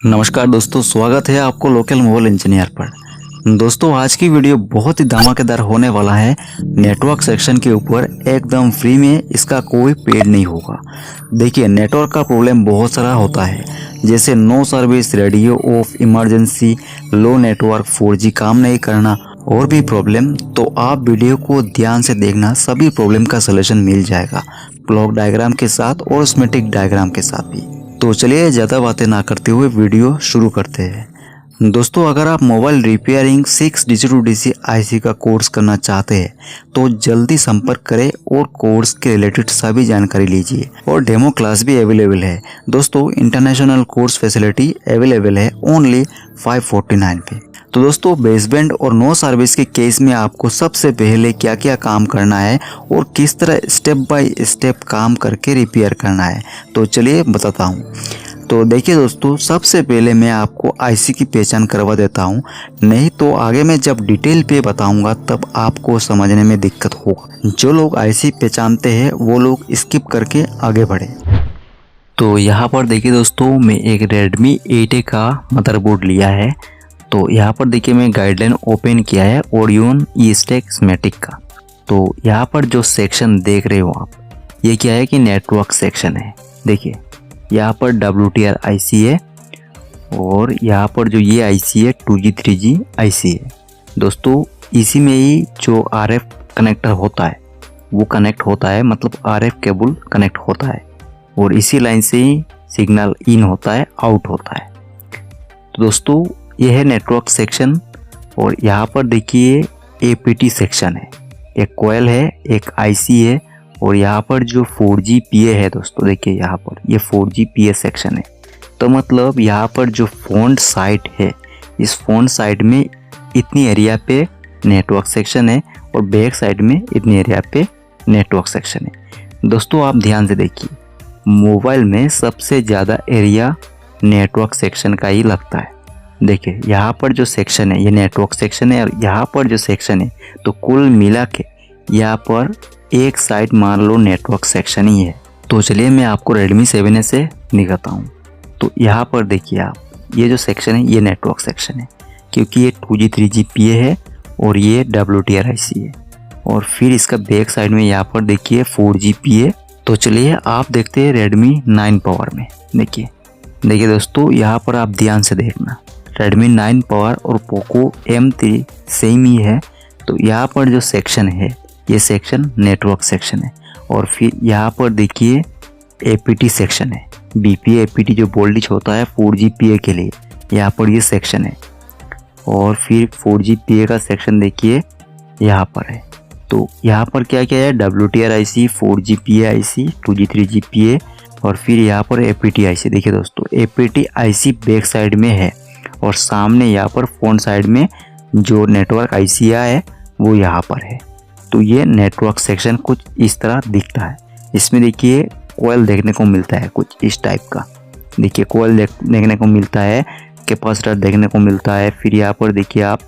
नमस्कार दोस्तों, स्वागत है आपको लोकल मोबाइल इंजीनियर पर। दोस्तों आज की वीडियो बहुत ही धमाकेदार होने वाला है। नेटवर्क सेक्शन के ऊपर एकदम फ्री में, इसका कोई पेड नहीं होगा। देखिए, नेटवर्क का प्रॉब्लम बहुत सारा होता है, जैसे no service, radio off, emergency, low network, 4G काम नहीं करना और भी प्रॉब्लम। तो आप वीडियो को ध्यान से देखना, सभी प्रॉब्लम का सलूशन मिल जाएगा ब्लॉक डायग्राम के साथ और स्कीमेटिक डायग्राम के साथ भी। तो चलिए ज़्यादा बातें ना करते हुए वीडियो शुरू करते हैं। दोस्तों अगर आप mobile repairing 6 DC to DC IC का कोर्स करना चाहते हैं तो जल्दी संपर्क करें और कोर्स के रिलेटेड सभी जानकारी लीजिए। और डेमो क्लास भी अवेलेबल है दोस्तों। इंटरनेशनल कोर्स फैसिलिटी अवेलेबल है ओनली 549 पे। तो दोस्तों बेसबैंड और नो सर्विस के केस में आपको सबसे पहले क्या क्या काम करना है और किस तरह स्टेप बाय स्टेप काम करके रिपेयर करना है, तो चलिए बताता हूँ। तो देखिए दोस्तों, सबसे पहले मैं आपको IC की पहचान करवा देता हूँ, नहीं तो आगे मैं जब डिटेल पे बताऊंगा तब आपको समझने में दिक्कत होगा। जो लोग IC पहचानते हैं वो लोग स्किप करके आगे बढ़े। तो यहाँ पर देखिए दोस्तों, मैं एक Redmi 8A का मदरबोर्ड लिया है। तो यहाँ पर देखिए मैं गाइडलाइन ओपन किया है ओरियन ई-स्टैक स्कीमेटिक का। तो यहाँ पर जो सेक्शन देख रहे हो आप, ये क्या है कि नेटवर्क सेक्शन है। देखिए यहाँ पर WTR IC है और यहाँ पर जो ये IC है 2G 3G IC है। दोस्तों इसी में ही जो RF कनेक्टर होता है वो कनेक्ट होता है, मतलब RF केबल कनेक्ट होता है और इसी लाइन से ही सिग्नल इन होता है, आउट होता है। तो दोस्तों यह है नेटवर्क सेक्शन। और यहाँ पर देखिए APT सेक्शन है, एक कोयल है, एक IC है और यहाँ पर जो 4G PA है दोस्तों, देखिए यहाँ पर ये 4G PA सेक्शन है। तो मतलब यहाँ पर जो फ्रंट साइड है, इस फ्रंट साइड में इतनी एरिया पे नेटवर्क सेक्शन है और बैक साइड में इतनी एरिया पे नेटवर्क सेक्शन है। दोस्तों आप ध्यान से देखिए, मोबाइल में सबसे ज़्यादा एरिया नेटवर्क सेक्शन का ही लगता है। देखिए यहाँ पर जो सेक्शन है ये नेटवर्क सेक्शन है और यहाँ पर जो सेक्शन है, तो कुल मिला के यहाँ पर एक साइड मान लो नेटवर्क सेक्शन ही है। तो चलिए मैं आपको Redmi 7A से दिखाता हूँ। तो यहाँ पर देखिए आप, ये जो सेक्शन है ये नेटवर्क सेक्शन है, क्योंकि ये 2G 3G PA है और ये WTR IC है। और फिर इसका बैक साइड में यहाँ पर देखिए 4G PA। तो चलिए आप देखते हैं Redmi 9 पावर में। देखिए दोस्तों, यहाँ पर आप ध्यान से देखना, Redmi 9 पावर और Poco M3 सेम ही है। तो यहाँ पर जो सेक्शन है ये सेक्शन नेटवर्क सेक्शन है। और फिर यहाँ पर देखिए APT सेक्शन है, BPA APT जो वोल्टेज होता है 4G PA के लिए, यहाँ पर ये सेक्शन है। और फिर 4G PA का सेक्शन देखिए यहाँ पर है। तो यहाँ पर क्या क्या है, WTR IC, 4G PA IC, 2G 3G PA और फिर यहाँ पर APT IC। देखिए दोस्तों, APT IC बैक साइड में है और सामने यहाँ पर फ्रंट साइड में जो नेटवर्क IC है वो यहाँ पर है। तो ये नेटवर्क सेक्शन कुछ इस तरह दिखता है। इसमें देखिए कोयल देखने को मिलता है कुछ इस टाइप का। देखिए कोयल देखने को मिलता है, कैपेसिटर देखने को मिलता है। फिर यहाँ पर देखिए आप,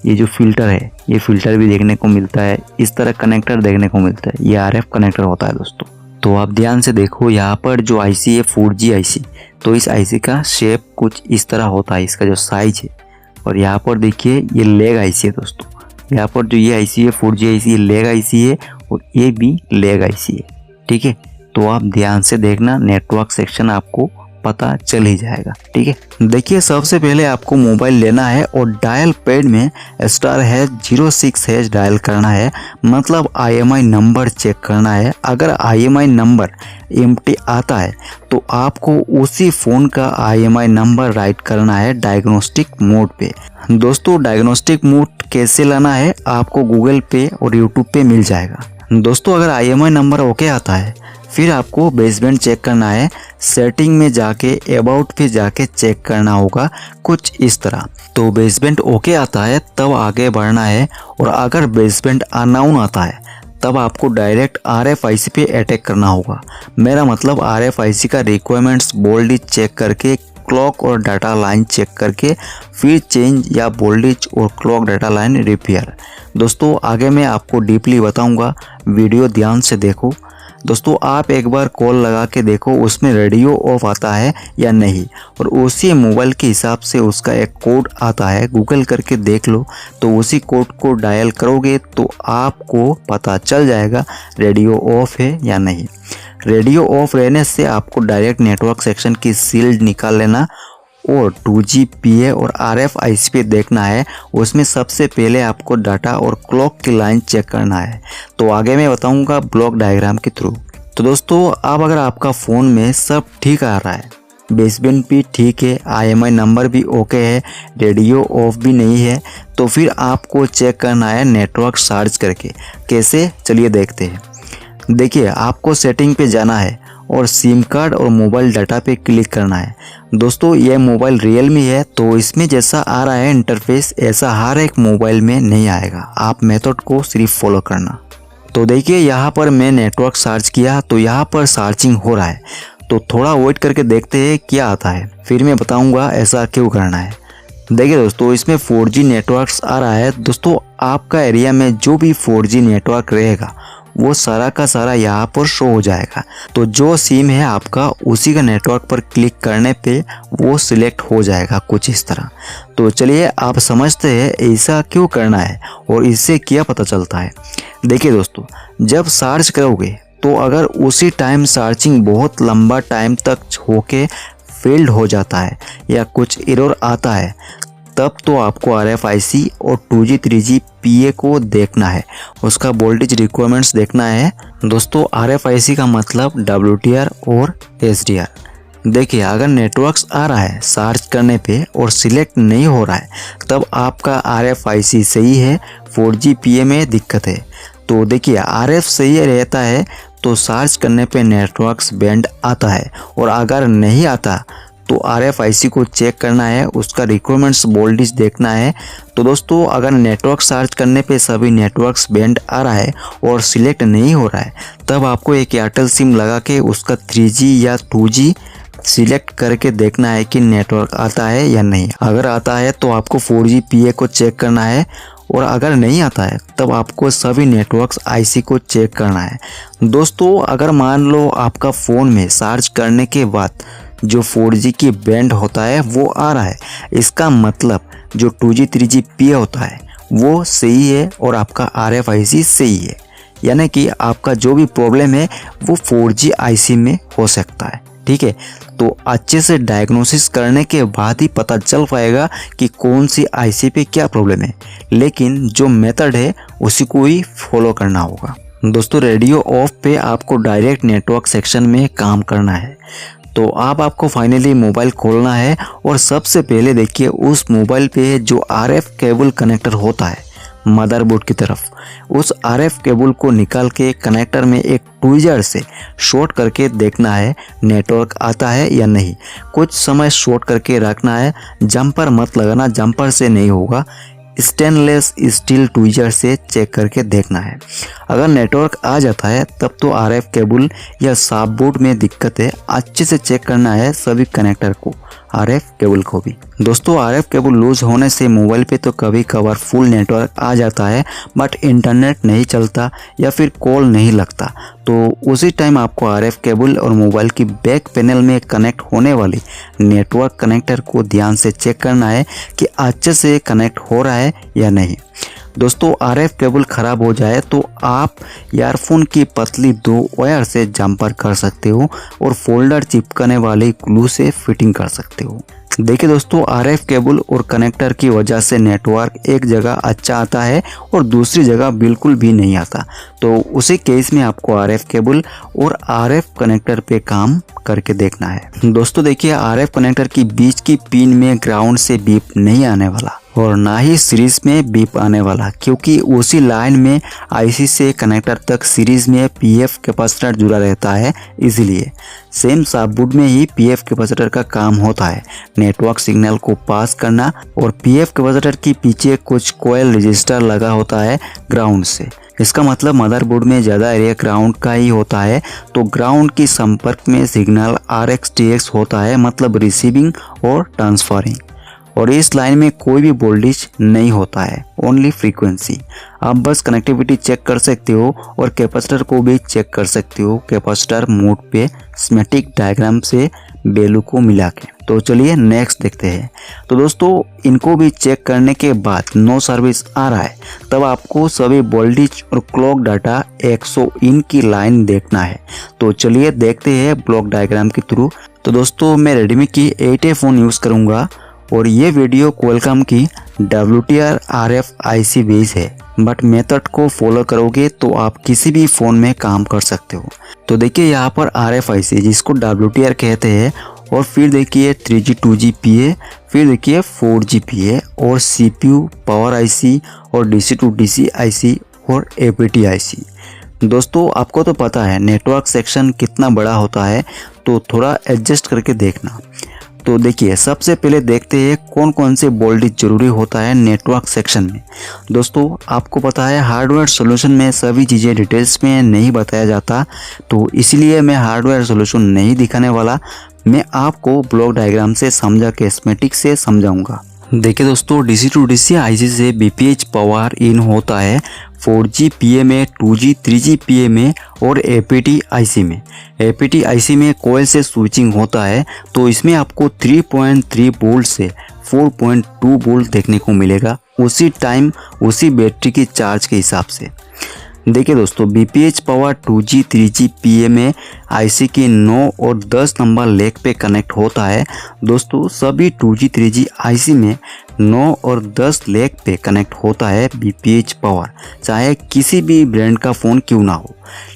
ये जो फिल्टर है ये फिल्टर भी देखने को मिलता है। इस तरह कनेक्टर देखने को मिलता है, ये RF कनेक्टर होता है दोस्तों। तो आप ध्यान से देखो, यहाँ पर जो IC है 4G IC, तो इस IC का शेप कुछ इस तरह होता है, इसका जो साइज है। और यहाँ पर देखिए ये लेग IC है दोस्तों। यहाँ पर जो ये IC है 4G IC, ये लेग IC है और ये भी लेग IC है। ठीक है, तो आप ध्यान से देखना, नेटवर्क सेक्शन आपको पता चल ही जाएगा। ठीक है, देखिए सबसे पहले आपको मोबाइल लेना है और डायल पैड में *06# डायल करना है, मतलब IMI नंबर चेक करना है। अगर IMI नंबर एम्प्टी आता है तो आपको उसी फ़ोन का IMI नंबर राइट करना है डायग्नोस्टिक मोड पे। दोस्तों डायग्नोस्टिक मोड कैसे लाना है आपको गूगल पे और यूट्यूब पे मिल जाएगा। दोस्तों अगर IMI नंबर ओके आता है फिर आपको बेसबैंड चेक करना है। सेटिंग में जाके अबाउट पे जाके चेक करना होगा कुछ इस तरह। तो बेसबैंड ओके आता है तब आगे बढ़ना है। और अगर बेसबैंड अननोन आता है तब आपको डायरेक्ट RFIC पे अटैक करना होगा। मेरा मतलब RFIC का रिक्वायरमेंट्स वोल्टेज चेक करके, क्लॉक और डाटा लाइन चेक करके फिर चेंज या वोल्टेज और क्लॉक डाटा लाइन रिपेयर। दोस्तों आगे मैं आपको डीपली बताऊंगा, वीडियो ध्यान से देखो। दोस्तों आप एक बार कॉल लगा के देखो उसमें रेडियो ऑफ आता है या नहीं, और उसी मोबाइल के हिसाब से उसका एक कोड आता है, गूगल करके देख लो। तो उसी कोड को डायल करोगे तो आपको पता चल जाएगा रेडियो ऑफ है या नहीं। रेडियो ऑफ रहने से आपको डायरेक्ट नेटवर्क सेक्शन की शील्ड निकाल लेना और 2G PA और RFIC पे देखना है। उसमें सबसे पहले आपको डाटा और क्लॉक की लाइन चेक करना है, तो आगे मैं बताऊंगा ब्लॉक डायग्राम के थ्रू। तो दोस्तों अब अगर आपका फ़ोन में सब ठीक आ रहा है, बेसबैंड भी ठीक है, IMI नंबर भी ओके है, रेडियो ऑफ भी नहीं है, तो फिर आपको चेक करना है नेटवर्क चार्ज करके। कैसे, चलिए देखते हैं। देखिए आपको सेटिंग पे जाना है और सिम कार्ड और मोबाइल डाटा पे क्लिक करना है। दोस्तों ये मोबाइल रियलमी है, तो इसमें जैसा आ रहा है इंटरफेस ऐसा हर एक मोबाइल में नहीं आएगा। आप मेथड को सिर्फ फॉलो करना। तो देखिए यहाँ पर मैं नेटवर्क सर्च किया तो यहाँ पर सर्चिंग हो रहा है, तो थोड़ा वेट करके देखते हैं क्या आता है, फिर मैं बताऊँगा ऐसा क्यों करना है। देखिए दोस्तों इसमें 4G नेटवर्क आ रहा है। दोस्तों आपका एरिया में जो भी 4G नेटवर्क रहेगा वो सारा का सारा यहाँ पर शो हो जाएगा। तो जो सिम है आपका उसी का नेटवर्क पर क्लिक करने पे वो सिलेक्ट हो जाएगा कुछ इस तरह। तो चलिए आप समझते हैं ऐसा क्यों करना है और इससे क्या पता चलता है। देखिए दोस्तों जब सर्च करोगे तो अगर उसी टाइम सर्चिंग बहुत लंबा टाइम तक होके फेल्ड हो जाता है या कुछ एरर आता है, तब तो आपको RFIC और 2G 3G PA को देखना है, उसका वोल्टेज रिक्वायरमेंट्स देखना है। दोस्तों RFIC का मतलब WTR और SDR। देखिए अगर नेटवर्क्स आ रहा है सर्च करने पे और सिलेक्ट नहीं हो रहा है तब आपका RFIC सही है, 4G PA में दिक्कत है। तो देखिए RF सही रहता है तो सर्च करने पे नेटवर्क्स बैंड आता है, और अगर नहीं आता तो RFIC को चेक करना है, उसका रिक्वायरमेंट्स वोल्टेज देखना है। तो दोस्तों अगर नेटवर्क सर्च करने पे सभी नेटवर्क्स बैंड आ रहा है और सिलेक्ट नहीं हो रहा है तब आपको एक एयरटेल सिम लगा के उसका 3G या 2G सिलेक्ट करके देखना है कि नेटवर्क आता है या नहीं। अगर आता है तो आपको 4G PA को चेक करना है, और अगर नहीं आता है तब आपको सभी नेटवर्क्स IC को चेक करना है। दोस्तों अगर मान लो आपका फ़ोन में सर्च करने के बाद जो 4G की बैंड होता है वो आ रहा है, इसका मतलब जो 2G 3G PA होता है वो सही है और आपका RFIC सही है, यानी कि आपका जो भी प्रॉब्लम है वो 4G IC में हो सकता है। ठीक है, तो अच्छे से डायग्नोसिस करने के बाद ही पता चल पाएगा कि कौन सी IC पे क्या प्रॉब्लम है, लेकिन जो मेथड है उसी को ही फॉलो करना होगा। दोस्तों रेडियो ऑफ पे आपको डायरेक्ट नेटवर्क सेक्शन में काम करना है। तो अब आपको फाइनली मोबाइल खोलना है और सबसे पहले देखिए उस मोबाइल पे जो RF केबल कनेक्टर होता है मदरबोर्ड की तरफ, उस RF केबल को निकाल के कनेक्टर में एक ट्विजर से शॉर्ट करके देखना है नेटवर्क आता है या नहीं। कुछ समय शॉर्ट करके रखना है, जंपर मत लगाना, जंपर से नहीं होगा, स्टेनलेस स्टील ट्विजर से चेक करके देखना है। अगर नेटवर्क आ जाता है तब तो RF केबल या सॉफ्टबोर्ड में दिक्कत है, अच्छे से चेक करना है सभी कनेक्टर को, RF केबल को भी। दोस्तों RF केबल लूज होने से मोबाइल पे तो कभी कभार फुल नेटवर्क आ जाता है बट इंटरनेट नहीं चलता या फिर कॉल नहीं लगता, तो उसी टाइम आपको RF केबल और मोबाइल की बैक पैनल में कनेक्ट होने वाली नेटवर्क कनेक्टर को ध्यान से चेक करना है कि अच्छे से कनेक्ट हो रहा है या नहीं। दोस्तों RF केबल ख़राब हो जाए तो आप ईयरफोन की पतली 2 वायर से जंपर कर सकते हो और फोल्डर चिपकने वाले ग्लू से फिटिंग कर सकते हो। देखिए दोस्तों RF केबल और कनेक्टर की वजह से नेटवर्क एक जगह अच्छा आता है और दूसरी जगह बिल्कुल भी नहीं आता, तो उसी केस में आपको RF केबल और RF कनेक्टर पे काम करके देखना है। दोस्तों देखिए RF कनेक्टर की बीच की पिन में ग्राउंड से बीप नहीं आने वाला और ना ही सीरीज में बीप आने वाला, क्योंकि उसी लाइन में IC से कनेक्टर तक सीरीज में PF कैपेसिटर जुड़ा रहता है, इसलिए सेम सॉफ्टबोर्ड में ही PF कैपेसिटर का काम होता है नेटवर्क सिग्नल को पास करना, और PF कैपेसिटर के पीछे कुछ कॉइल रजिस्टर लगा होता है ग्राउंड से। इसका मतलब मदरबोर्ड में ज़्यादा एरिया ग्राउंड का ही होता है, तो ग्राउंड की संपर्क में सिग्नल RX TX होता है, मतलब रिसीविंग और ट्रांसफरिंग। और इस लाइन में कोई भी वोल्टेज नहीं होता है, ओनली फ्रीक्वेंसी। आप बस कनेक्टिविटी चेक कर सकते हो और कैपेसिटर को भी चेक कर सकते हो कैपेसिटर मोड पे स्कीमेटिक डायग्राम से वैल्यू को मिला के। तो चलिए नेक्स्ट देखते हैं। तो दोस्तों इनको भी चेक करने के बाद नो सर्विस आ रहा है, तब आपको सभी वोल्टेज और क्लॉक डाटा 100 इन की लाइन देखना है। तो चलिए देखते हैं ब्लॉक डायग्राम के थ्रू। तो दोस्तों मैं रेडमी की 8A फ़ोन यूज़ करूँगा और ये वीडियो क्वालकॉम की WTR RFIC बेस है, बट मेथड को फॉलो करोगे तो आप किसी भी फ़ोन में काम कर सकते हो। तो देखिए यहाँ पर RFIC जिसको WTR कहते हैं, और फिर देखिए 3G 2G PA, फिर देखिए 4G PA और CPU पावर IC और DC to DC IC और APT IC। दोस्तों आपको तो पता है नेटवर्क सेक्शन कितना बड़ा होता है, तो थोड़ा एडजस्ट करके देखना। तो देखिए सबसे पहले देखते हैं कौन कौन से वोल्टेज जरूरी होता है नेटवर्क सेक्शन में। दोस्तों आपको पता है हार्डवेयर सॉल्यूशन में सभी चीज़ें डिटेल्स में नहीं बताया जाता, तो इसलिए मैं हार्डवेयर सॉल्यूशन नहीं दिखाने वाला, मैं आपको ब्लॉक डायग्राम से समझा के स्कीमेटिक से समझाऊंगा। देखिए दोस्तों DC to DC IC से BPH पावर इन होता है 4G PA में, 2G 3G PA में और APT IC में। APT IC में कोयल से स्विचिंग होता है, तो इसमें आपको 3.3 वोल्ट से 4.2 वोल्ट देखने को मिलेगा उसी टाइम उसी बैटरी की चार्ज के हिसाब से। देखिए दोस्तों BPH power 2G 3G PA में IC की 9 और 10 नंबर लेग पे कनेक्ट होता है। दोस्तों सभी 2G 3G IC में 9 और 10 लेग पे कनेक्ट होता है BPH पावर, चाहे किसी भी ब्रांड का फ़ोन क्यों ना हो।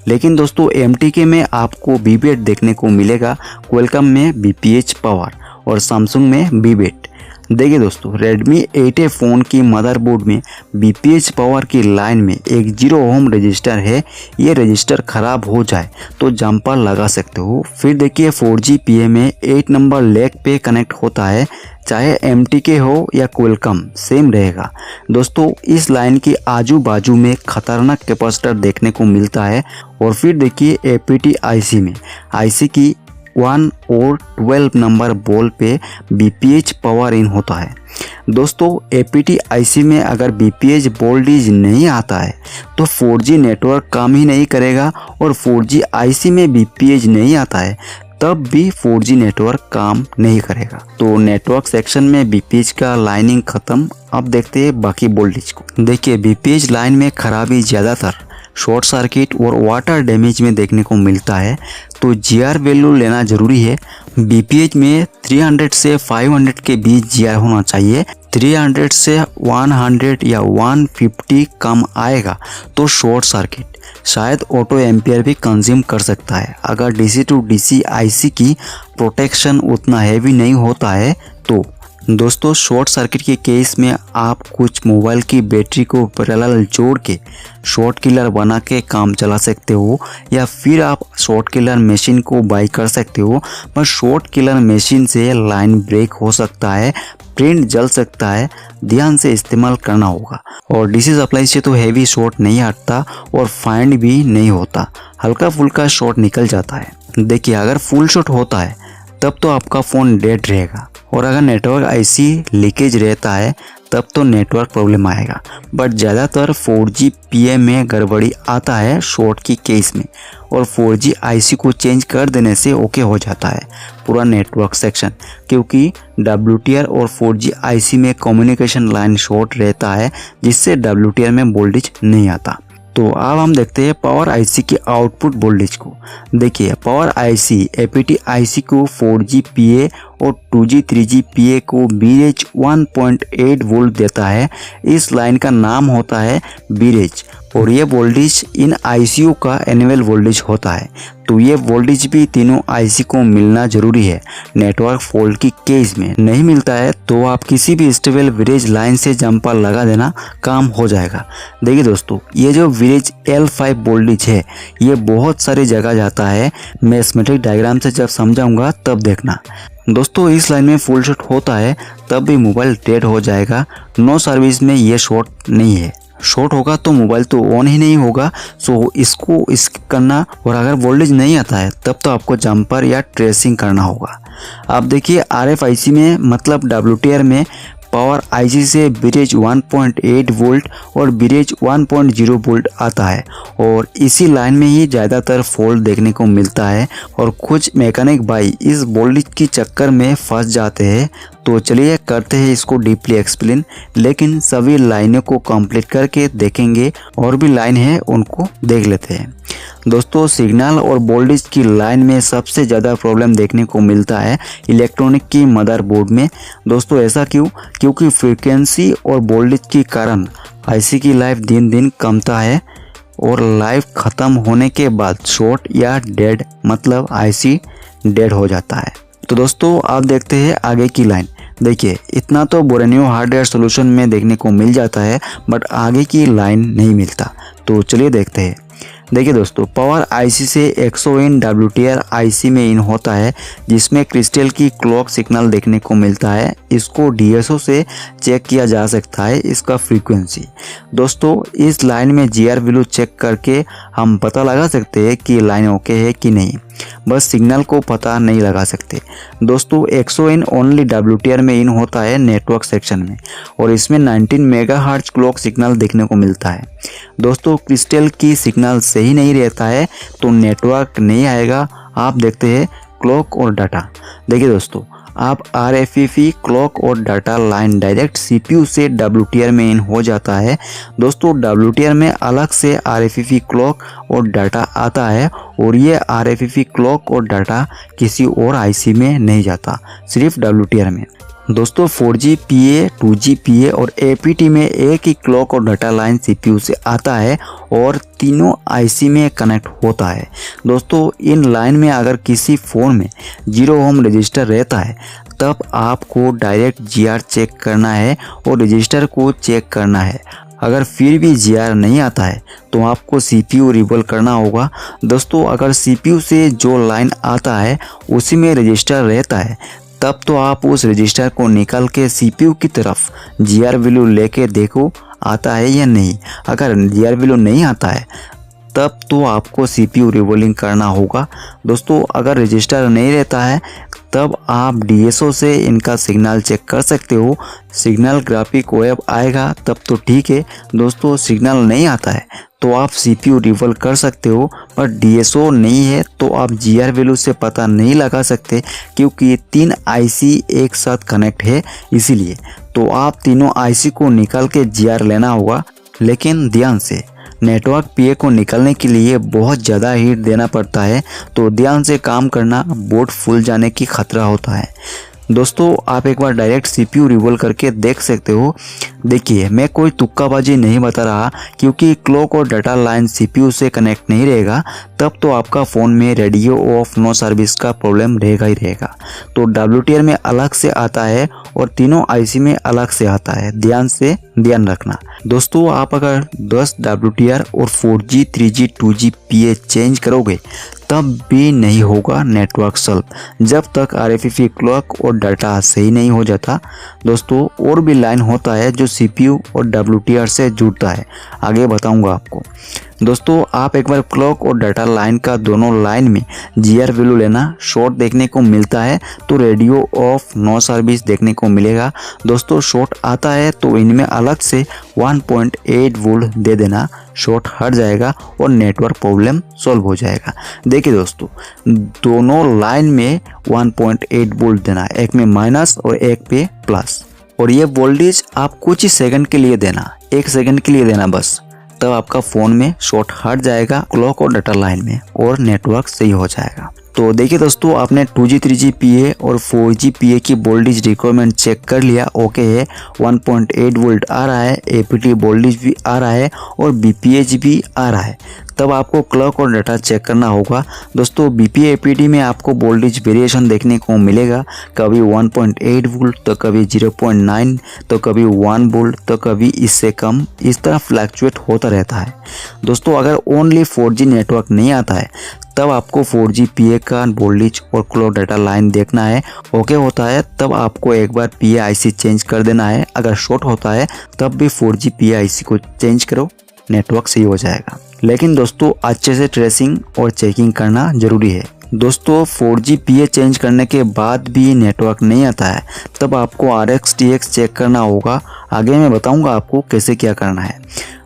लेकिन दोस्तों MTK में आपको BBET देखने को मिलेगा, क्वालकॉम में BPH पावर और सैमसंग में BBET। देखिए दोस्तों Redmi 8A फ़ोन की मदरबोर्ड में BPH पावर की लाइन में एक 0 ओम रजिस्टर है, ये रजिस्टर ख़राब हो जाए तो जंपर लगा सकते हो। फिर देखिए 4G PA में 8 नंबर लेग पे कनेक्ट होता है, चाहे MTK हो या क्वालकॉम सेम रहेगा। दोस्तों इस लाइन की आजू बाजू में खतरनाक कैपेसिटर देखने को मिलता है। और फिर देखिए APT IC में IC की 1 और 12 नंबर बॉल पे BPH पावर इन होता है। दोस्तों APT IC में अगर BPH वोल्टेज नहीं आता है तो 4G नेटवर्क काम ही नहीं करेगा, और 4G IC में BPH नहीं आता है तब भी 4G नेटवर्क काम नहीं करेगा। तो नेटवर्क सेक्शन में BPH का लाइनिंग खत्म। अब देखते हैं बाकी वोल्टेज को। देखिए BPH लाइन में खराबी ज़्यादातर शॉर्ट सर्किट और वाटर डैमेज में देखने को मिलता है, तो GR वैल्यू लेना ज़रूरी है। BPH में 300 से 500 के बीच GR होना चाहिए। 300 से 100 या 150 कम आएगा तो शॉर्ट सर्किट, शायद ऑटो एम्पियर भी कंज्यूम कर सकता है। अगर DC to DC IC की प्रोटेक्शन उतना हैवी नहीं होता है तो दोस्तों शॉर्ट सर्किट के केस में आप कुछ मोबाइल की बैटरी को पैरेलल जोड़ के शॉर्ट किलर बना के काम चला सकते हो, या फिर आप शॉर्ट किलर मशीन को बाई कर सकते हो। पर शॉर्ट किलर मशीन से लाइन ब्रेक हो सकता है, प्रिंट जल सकता है, ध्यान से इस्तेमाल करना होगा। और DC सप्लाई से तो हैवी शॉर्ट नहीं हटता और फाइंड भी नहीं होता, हल्का फुल्का शॉर्ट निकल जाता है। देखिए अगर फुल शॉट होता है तब तो आपका फ़ोन डेड रहेगा, और अगर नेटवर्क IC लीकेज रहता है तब तो नेटवर्क प्रॉब्लम आएगा। बट ज़्यादातर 4G PA में गड़बड़ी आता है शॉर्ट की केस में, और 4G IC को चेंज कर देने से ओके हो जाता है पूरा नेटवर्क सेक्शन, क्योंकि WTR और 4G IC में कम्युनिकेशन लाइन शॉर्ट रहता है, जिससे WTR में वोल्टेज नहीं आता। तो अब हम देखते हैं पावर IC की आउटपुट वोल्टेज को। देखिए पावर IC APT IC को 4G PA और 2G 3G PA को BREDGE 1.8 वोल्ट देता है। इस लाइन का नाम होता है BREDGE, और ये वोल्टेज इन ICU का एनुअल वोल्टेज होता है। तो ये वोल्टेज भी तीनों IC को मिलना जरूरी है। नेटवर्क फॉल्ट की केस में नहीं मिलता है तो आप किसी भी स्टेबल BREDGE लाइन से जंपर लगा देना, काम हो जाएगा। देखिए दोस्तों ये जो BREDGE L5 वोल्टेज है ये बहुत सारी जगह जाता है, मैं स्कीमेटिक डायग्राम से जब समझाऊंगा तब देखना। दोस्तों इस लाइन में फुल शॉट होता है तब भी मोबाइल डेड हो जाएगा। नो सर्विस में ये शॉर्ट नहीं है, शॉर्ट होगा तो मोबाइल तो ऑन ही नहीं होगा। सो इसको स्किप करना, और अगर वोल्टेज नहीं आता है तब तो आपको जंपर या ट्रेसिंग करना होगा। आप देखिए RFIC में मतलब WTR में पावर IC से ब्रिज 1.8 वोल्ट और ब्रिज 1.0 वोल्ट आता है और इसी लाइन में ही ज़्यादातर फॉल्ट देखने को मिलता है और कुछ मैकेनिक भाई इस वोल्टेज की चक्कर में फंस जाते हैं। तो चलिए करते हैं इसको डीपली एक्सप्लेन, लेकिन सभी लाइनों को कंप्लीट करके देखेंगे और भी लाइन है उनको देख लेते हैं। दोस्तों सिग्नल और वोल्टेज की लाइन में सबसे ज़्यादा प्रॉब्लम देखने को मिलता है इलेक्ट्रॉनिक की मदरबोर्ड में। दोस्तों ऐसा क्यों? क्योंकि फ्रीक्वेंसी और वोल्टेज के कारण आईसी की लाइफ दिन दिन कमता है और लाइफ ख़त्म होने के बाद शॉर्ट या डेड मतलब आईसी डेड हो जाता है। तो दोस्तों आप देखते हैं आगे की लाइन। देखिए इतना तो बोरेनियो हार्डवेयर सॉल्यूशन में देखने को मिल जाता है बट आगे की लाइन नहीं मिलता। तो चलिए देखते हैं। देखिए दोस्तों पावर आईसी से 100 इन WTR आईसी में इन होता है जिसमें क्रिस्टल की क्लॉक सिग्नल देखने को मिलता है। इसको DSO से चेक किया जा सकता है इसका फ्रीक्वेंसी। दोस्तों इस लाइन में GR वैल्यू चेक करके हम पता लगा सकते हैं कि लाइन ओके है कि नहीं, बस सिग्नल को पता नहीं लगा सकते। दोस्तों 100 इन ओनली WTR में इन होता है नेटवर्क सेक्शन में और इसमें 19 मेगाहर्ट्ज क्लॉक सिग्नल देखने को मिलता है। दोस्तों क्रिस्टल की सिग्नल सही नहीं रहता है तो नेटवर्क नहीं आएगा। आप देखते हैं क्लॉक और डाटा। देखिए दोस्तों आप RFEF क्लॉक और डाटा लाइन डायरेक्ट CPU से WTR में इन हो जाता है। दोस्तों WTR में अलग से RFEF क्लॉक और डाटा आता है और ये RFEF क्लॉक और डाटा किसी और IC में नहीं जाता, सिर्फ WTR में। दोस्तों 4GPA 2GPA और APT में एक ही क्लॉक और डाटा लाइन CPU से आता है और तीनों IC में कनेक्ट होता है। दोस्तों इन लाइन में अगर किसी फ़ोन में 0 ओम रजिस्टर रहता है तब आपको डायरेक्ट GR चेक करना है और रजिस्टर को चेक करना है। अगर फिर भी GR नहीं आता है तो आपको CPU रिबल करना होगा। दोस्तों अगर CPU से जो लाइन आता है उसी में रजिस्टर रहता है तब तो आप उस रजिस्टर को निकाल के CPU की तरफ GR वैल्यू लेके देखो आता है या नहीं। अगर GR वैल्यू नहीं आता है तब तो आपको CPU रिबोलिंग करना होगा। दोस्तों अगर रजिस्टर नहीं रहता है तब आप DSO से इनका सिग्नल चेक कर सकते हो। सिग्नल ग्राफिक वेब आएगा तब तो ठीक है। दोस्तों सिग्नल नहीं आता है तो आप CPU रिवल कर सकते हो पर DSO नहीं है तो आप GR वैल्यू से पता नहीं लगा सकते क्योंकि 3 IC एक साथ कनेक्ट है इसीलिए। तो आप तीनों IC को निकाल के GR लेना होगा, लेकिन ध्यान से नेटवर्क PA को निकालने के लिए बहुत ज़्यादा हीट देना पड़ता है तो ध्यान से काम करना, बोर्ड फूल जाने की खतरा होता है। दोस्तों आप एक बार डायरेक्ट CPU रिवोल करके देख सकते हो। देखिए मैं कोई तुक्काबाजी नहीं बता रहा क्योंकि क्लॉक और डाटा लाइन CPU से कनेक्ट नहीं रहेगा तब तो आपका फ़ोन में रेडियो ऑफ नो सर्विस का प्रॉब्लम रहेगा ही रहेगा। तो WTR में अलग से आता है और तीनों IC में अलग से आता है, ध्यान रखना। दोस्तों आप अगर 10 WTR और 4G 3G 2G PA change करोगे तब भी नहीं होगा नेटवर्क सॉल्व जब तक RFEF क्लॉक और डाटा सही नहीं हो जाता। दोस्तों और भी लाइन होता है जो CPU और WTR से जुड़ता है, आगे बताऊंगा आपको। दोस्तों आप एक बार क्लॉक और डाटा लाइन का दोनों लाइन में GR वैल्यू लेना, शॉर्ट देखने को मिलता है तो रेडियो ऑफ नो सर्विस देखने को मिलेगा। दोस्तों शॉर्ट आता है तो इनमें अलग से 1.8 वोल्ट दे देना, शॉर्ट हट जाएगा और नेटवर्क प्रॉब्लम सॉल्व हो जाएगा। देखिए दोस्तों दोनों लाइन में 1.8 वोल्ट देना, एक में माइनस और एक पे प्लस, और ये वोल्टेज आप कुछ ही सेकंड के लिए देना, 1 सेकंड के लिए देना बस, तब आपका फ़ोन में शॉर्ट हट जाएगा क्लॉक और डाटा लाइन में और नेटवर्क सही हो जाएगा। तो देखिए दोस्तों आपने 2G 3G PA और 4G PA की वोल्टेज रिक्वायरमेंट चेक कर लिया, ओके है, 1.8 वोल्ट आ रहा है, APT वोल्टेज भी आ रहा है और BPH भी आ रहा है। तब आपको क्लॉक और डाटा चेक करना होगा। दोस्तों BPA APT में आपको वोल्टेज वेरिएशन देखने को मिलेगा, कभी 1.8 वोल्ट तो कभी 0.9 तो कभी 1 वोल्ट तो कभी इससे कम, इस तरह फ्लैक्चुएट होता रहता है। दोस्तों अगर ओनली 4G नेटवर्क नहीं आता है तब आपको 4G PA का वोल्टेज और क्लॉक डाटा लाइन देखना है, ओके होता है तब आपको एक बार PA IC चेंज कर देना है। अगर शॉर्ट होता है तब भी 4G PA IC को चेंज करो, नेटवर्क सही हो जाएगा। लेकिन दोस्तों अच्छे से ट्रेसिंग और चेकिंग करना जरूरी है दोस्तों 4G PA चेंज करने के बाद भी नेटवर्क नहीं आता है, तब आपको RX TX चेक करना होगा। आगे मैं बताऊंगा आपको कैसे क्या करना है।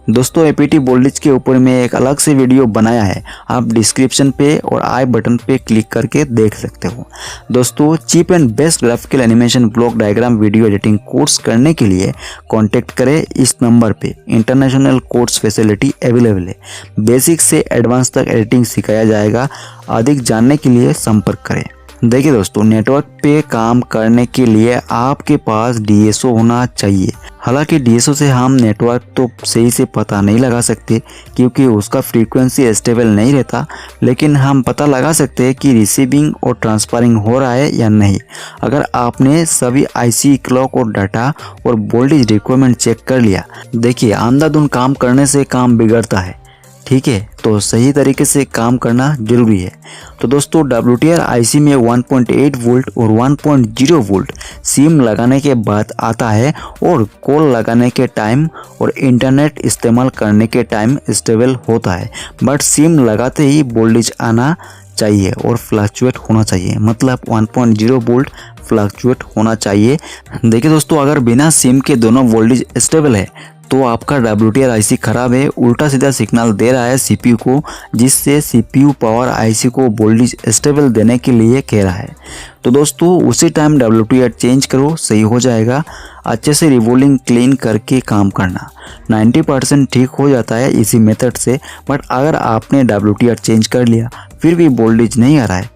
दोस्तों APT वोल्टेज के ऊपर मैं एक अलग से वीडियो बनाया है, आप डिस्क्रिप्शन पे और आई बटन पे क्लिक करके देख सकते हो। दोस्तों cheap and best graphical animation block diagram video editing course करने के लिए कांटेक्ट करें इस नंबर पे। इंटरनेशनल कोर्स फैसिलिटी अवेलेबल है, बेसिक से एडवांस तक एडिटिंग सिखाया जाएगा। अधिक जानने के लिए संपर्क करें। देखिए दोस्तों, नेटवर्क पे काम करने के लिए आपके पास DSO होना चाहिए। हालांकि DSO से हम नेटवर्क तो सही से पता नहीं लगा सकते क्योंकि उसका फ्रीक्वेंसी स्टेबल नहीं रहता, लेकिन हम पता लगा सकते हैं कि रिसीविंग और ट्रांसफरिंग हो रहा है या नहीं। अगर आपने सभी IC क्लॉक और डाटा और वोल्टेज रिक्वायरमेंट चेक कर लिया, देखिए अंधाधुंध काम करने से काम बिगड़ता है, ठीक है, तो सही तरीके से काम करना जरूरी है। तो दोस्तों WTR IC में 1.8 वोल्ट और 1.0 वोल्ट सिम लगाने के बाद आता है और कॉल लगाने के टाइम और इंटरनेट इस्तेमाल करने के टाइम स्टेबल होता है। बट सिम लगाते ही वोल्टेज आना चाहिए और फ्लक्चुएट होना चाहिए, मतलब 1.0 वोल्ट फ्लक्चुएट होना चाहिए। देखिए दोस्तों, अगर बिना सिम के दोनों वोल्टेज स्टेबल है तो आपका WTR IC खराब है, उल्टा सीधा सिग्नल दे रहा है CPU को, जिससे CPU पावर IC को वोल्टेज स्टेबल देने के लिए कह रहा है। तो दोस्तों उसी टाइम WTR चेंज करो, सही हो जाएगा। अच्छे से रिवोल्विंग क्लीन करके काम करना, 90% ठीक हो जाता है इसी मेथड से। बट अगर आपने WTR चेंज कर लिया फिर भी वोल्टेज नहीं आ रहा है,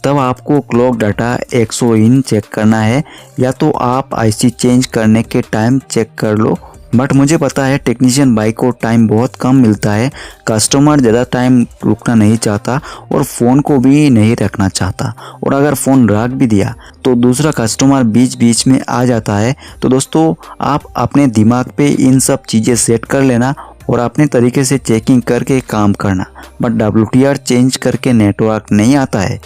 तब आपको क्लॉक डाटा 100 इन चेक करना है, या तो आप IC चेंज करने के टाइम चेक कर लो। बट मुझे पता है टेक्नीशियन भाई को टाइम बहुत कम मिलता है, कस्टमर ज़्यादा टाइम रुकना नहीं चाहता और फ़ोन को भी नहीं रखना चाहता, और अगर फ़ोन रख भी दिया तो दूसरा कस्टमर बीच बीच में आ जाता है। तो दोस्तों आप अपने दिमाग पे इन सब चीज़ें सेट कर लेना और अपने तरीके से चेकिंग करके काम करना। बट WTR चेंज करके नेटवर्क नहीं आता है,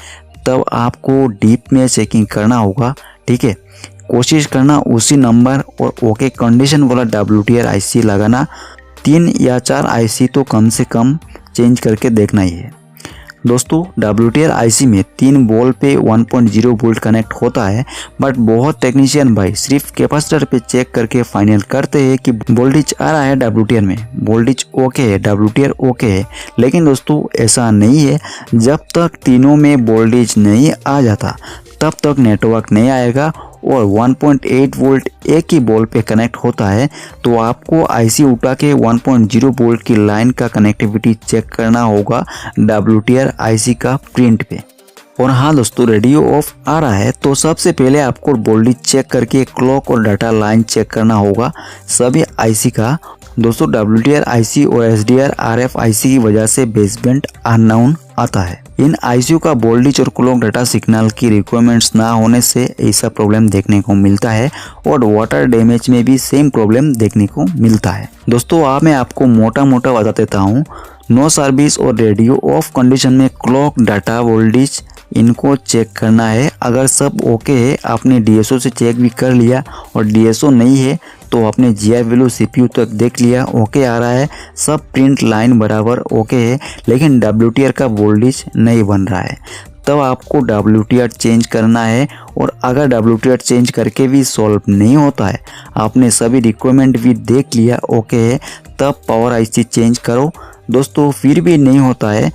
तब आपको डीप में चेकिंग करना होगा, ठीक है। कोशिश करना उसी नंबर और ओके कंडीशन वाला WTR IC लगाना। 3 या 4 IC तो कम से कम चेंज करके देखना ही है। दोस्तों WTR IC में 3 वोल्ट पे 1.0 वोल्ट कनेक्ट होता है, बट बहुत टेक्नीशियन भाई सिर्फ कैपेसिटर पे चेक करके फाइनल करते हैं कि वोल्टेज आ रहा है WTR में, वोल्टेज ओके है, WTR ओके है। लेकिन दोस्तों ऐसा नहीं है, जब तक तीनों में वोल्टेज नहीं आ जाता तब तक नेटवर्क नहीं आएगा। और 1.8 वोल्ट एक ही बॉल पे कनेक्ट होता है, तो आपको IC उठा के 1.0 वोल्ट की लाइन का कनेक्टिविटी चेक करना होगा WTR IC का प्रिंट पे। और हाँ दोस्तों, रेडियो ऑफ आ रहा है तो सबसे पहले आपको वोल्टेज चेक करके क्लॉक और डाटा लाइन चेक करना होगा सभी IC का। दोस्तों WTR IC और SDR RF IC की वजह से बेसबैंड अननोन आता है। इन IC का वोल्टेज और क्लॉक डाटा सिग्नल की रिक्वायरमेंट्स ना होने से ऐसा प्रॉब्लम देखने को मिलता है, और वाटर डैमेज में भी सेम प्रॉब्लम देखने को मिलता है। दोस्तों मैं आपको मोटा मोटा बता देता हूँ। नो सर्विस और रेडियो ऑफ कंडीशन में क्लॉक डाटा वोल्टेज इनको चेक करना है। अगर सब ओके है, आपने DSO से चेक भी कर लिया और DSO नहीं है तो आपने GI वैल्यू CPU तक देख लिया, ओके आ रहा है, सब प्रिंट लाइन बराबर ओके है, लेकिन WTR का वोल्टेज नहीं बन रहा है, तब आपको WTR चेंज करना है। और अगर WTR चेंज करके भी सॉल्व नहीं होता है, आपने सभी रिक्वायरमेंट भी देख लिया ओके है, तब पावर IC चेंज करो। दोस्तों फिर भी नहीं होता है,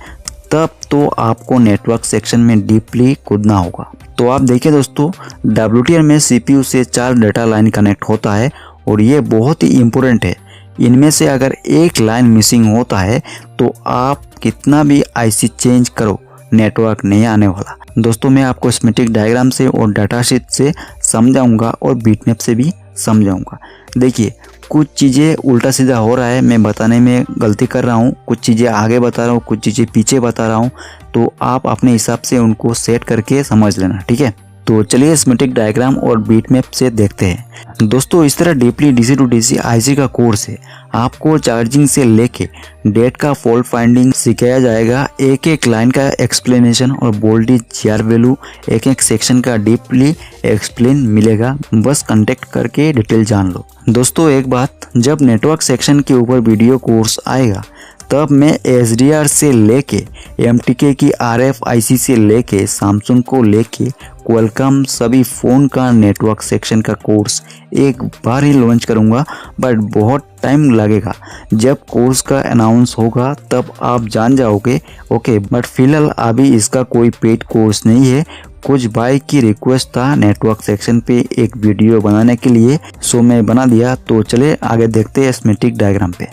तब तो आपको नेटवर्क सेक्शन में डीपली कूदना होगा। तो आप देखिए दोस्तों, WTR में CPU से 4 डाटा लाइन कनेक्ट होता है और ये बहुत ही इम्पोर्टेंट है। इनमें से अगर एक लाइन मिसिंग होता है तो आप कितना भी IC चेंज करो, नेटवर्क नहीं आने वाला। दोस्तों मैं आपको स्कीमेटिक डायग्राम से और डाटा शीट से समझाऊंगा और बीटमैप से भी समझाऊंगा। देखिए कुछ चीज़ें उल्टा सीधा हो रहा है, मैं बताने में गलती कर रहा हूँ, कुछ चीज़ें आगे बता रहा हूँ, कुछ चीज़ें पीछे बता रहा हूँ, तो आप अपने हिसाब से उनको सेट करके समझ लेना, ठीक है। तो चलिए स्कीमेटिक डायग्राम और बीटमैप से देखते हैं। दोस्तों इस तरह deeply DC to DC IC का कोर्स है। आपको चार्जिंग से लेके डेट का फॉल्ट फाइंडिंग सिखाया जाएगा, एक एक लाइन का एक्सप्लेनेशन और वोल्टेज GR वैल्यू एक एक सेक्शन का डीपली एक्सप्लेन मिलेगा, बस कांटेक्ट करके डिटेल जान लो। दोस्तों एक बात, जब नेटवर्क सेक्शन के ऊपर वीडियो कोर्स आएगा तब मैं SDR से लेके MTK की RFIC से लेके सैमसंग को लेके क्वालकॉम सभी फ़ोन का नेटवर्क सेक्शन का कोर्स एक बार ही लॉन्च करूंगा, बट बहुत टाइम लगेगा। जब कोर्स का अनाउंस होगा तब आप जान जाओगे। ओके, बट फिलहाल अभी इसका कोई पेड कोर्स नहीं है। कुछ भाई की रिक्वेस्ट था नेटवर्क सेक्शन पे एक वीडियो बनाने के लिए, सो मैं बना दिया। तो चले आगे देखते हैं स्कीमेटिक डायग्राम पे।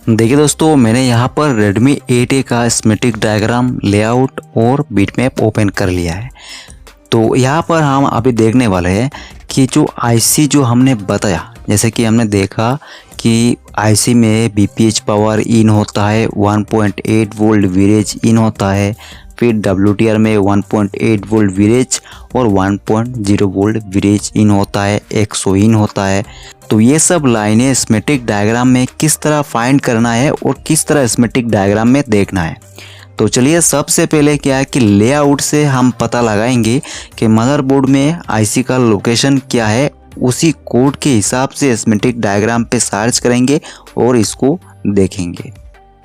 देखिए दोस्तों, मैंने यहाँ पर Redmi 8A का स्कीमेटिक डायग्राम, लेआउट और बिटमैप ओपन कर लिया है। तो यहाँ पर हम अभी देखने वाले हैं कि जो IC जो हमने बताया, जैसे कि हमने देखा कि IC में BPH पावर इन होता है, 1.8 वोल्ट वीरेज इन होता है, फिर WTR में 1.8 वोल्ट वीरेज और 1.0 वोल्ट वीरेज इन होता है, 100 इन होता है। तो ये सब लाइनें स्कीमेटिक डायग्राम में किस तरह फाइंड करना है और किस तरह स्कीमेटिक डायग्राम में देखना है। तो चलिए सबसे पहले क्या है कि लेआउट से हम पता लगाएंगे कि मदरबोर्ड में IC का लोकेशन क्या है। उसी कोड के हिसाब से स्कीमेटिक डायग्राम पे सर्च करेंगे और इसको देखेंगे।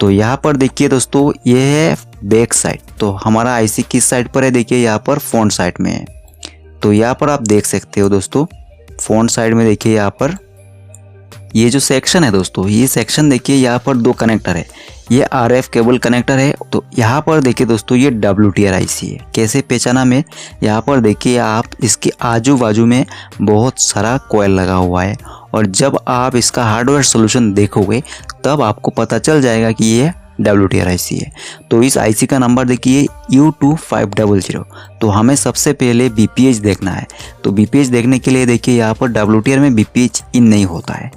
तो यहाँ पर देखिए दोस्तों, ये है बैक साइड। तो हमारा IC किस साइड पर है, देखिए यहाँ पर फ्रंट साइड में है। तो यहाँ पर आप देख सकते हो दोस्तों, फ्रंट साइड में देखिए यहाँ पर ये जो सेक्शन है दोस्तों, ये सेक्शन देखिए यहाँ पर दो कनेक्टर है। ये RF केबल कनेक्टर है। तो यहाँ पर देखिए दोस्तों, ये WTR IC है। कैसे पहचाना मैं, यहाँ पर देखिए आप इसके आजू बाजू में बहुत सारा कॉइल लगा हुआ है, और जब आप इसका हार्डवेयर सॉल्यूशन देखोगे तब आपको पता चल जाएगा कि ये WTR IC है। तो इस IC का नंबर देखिए U2500। तो हमें सबसे पहले BPH देखना है। तो BPH देखने के लिए देखिए यहाँ पर WTR में BPH इन नहीं होता है।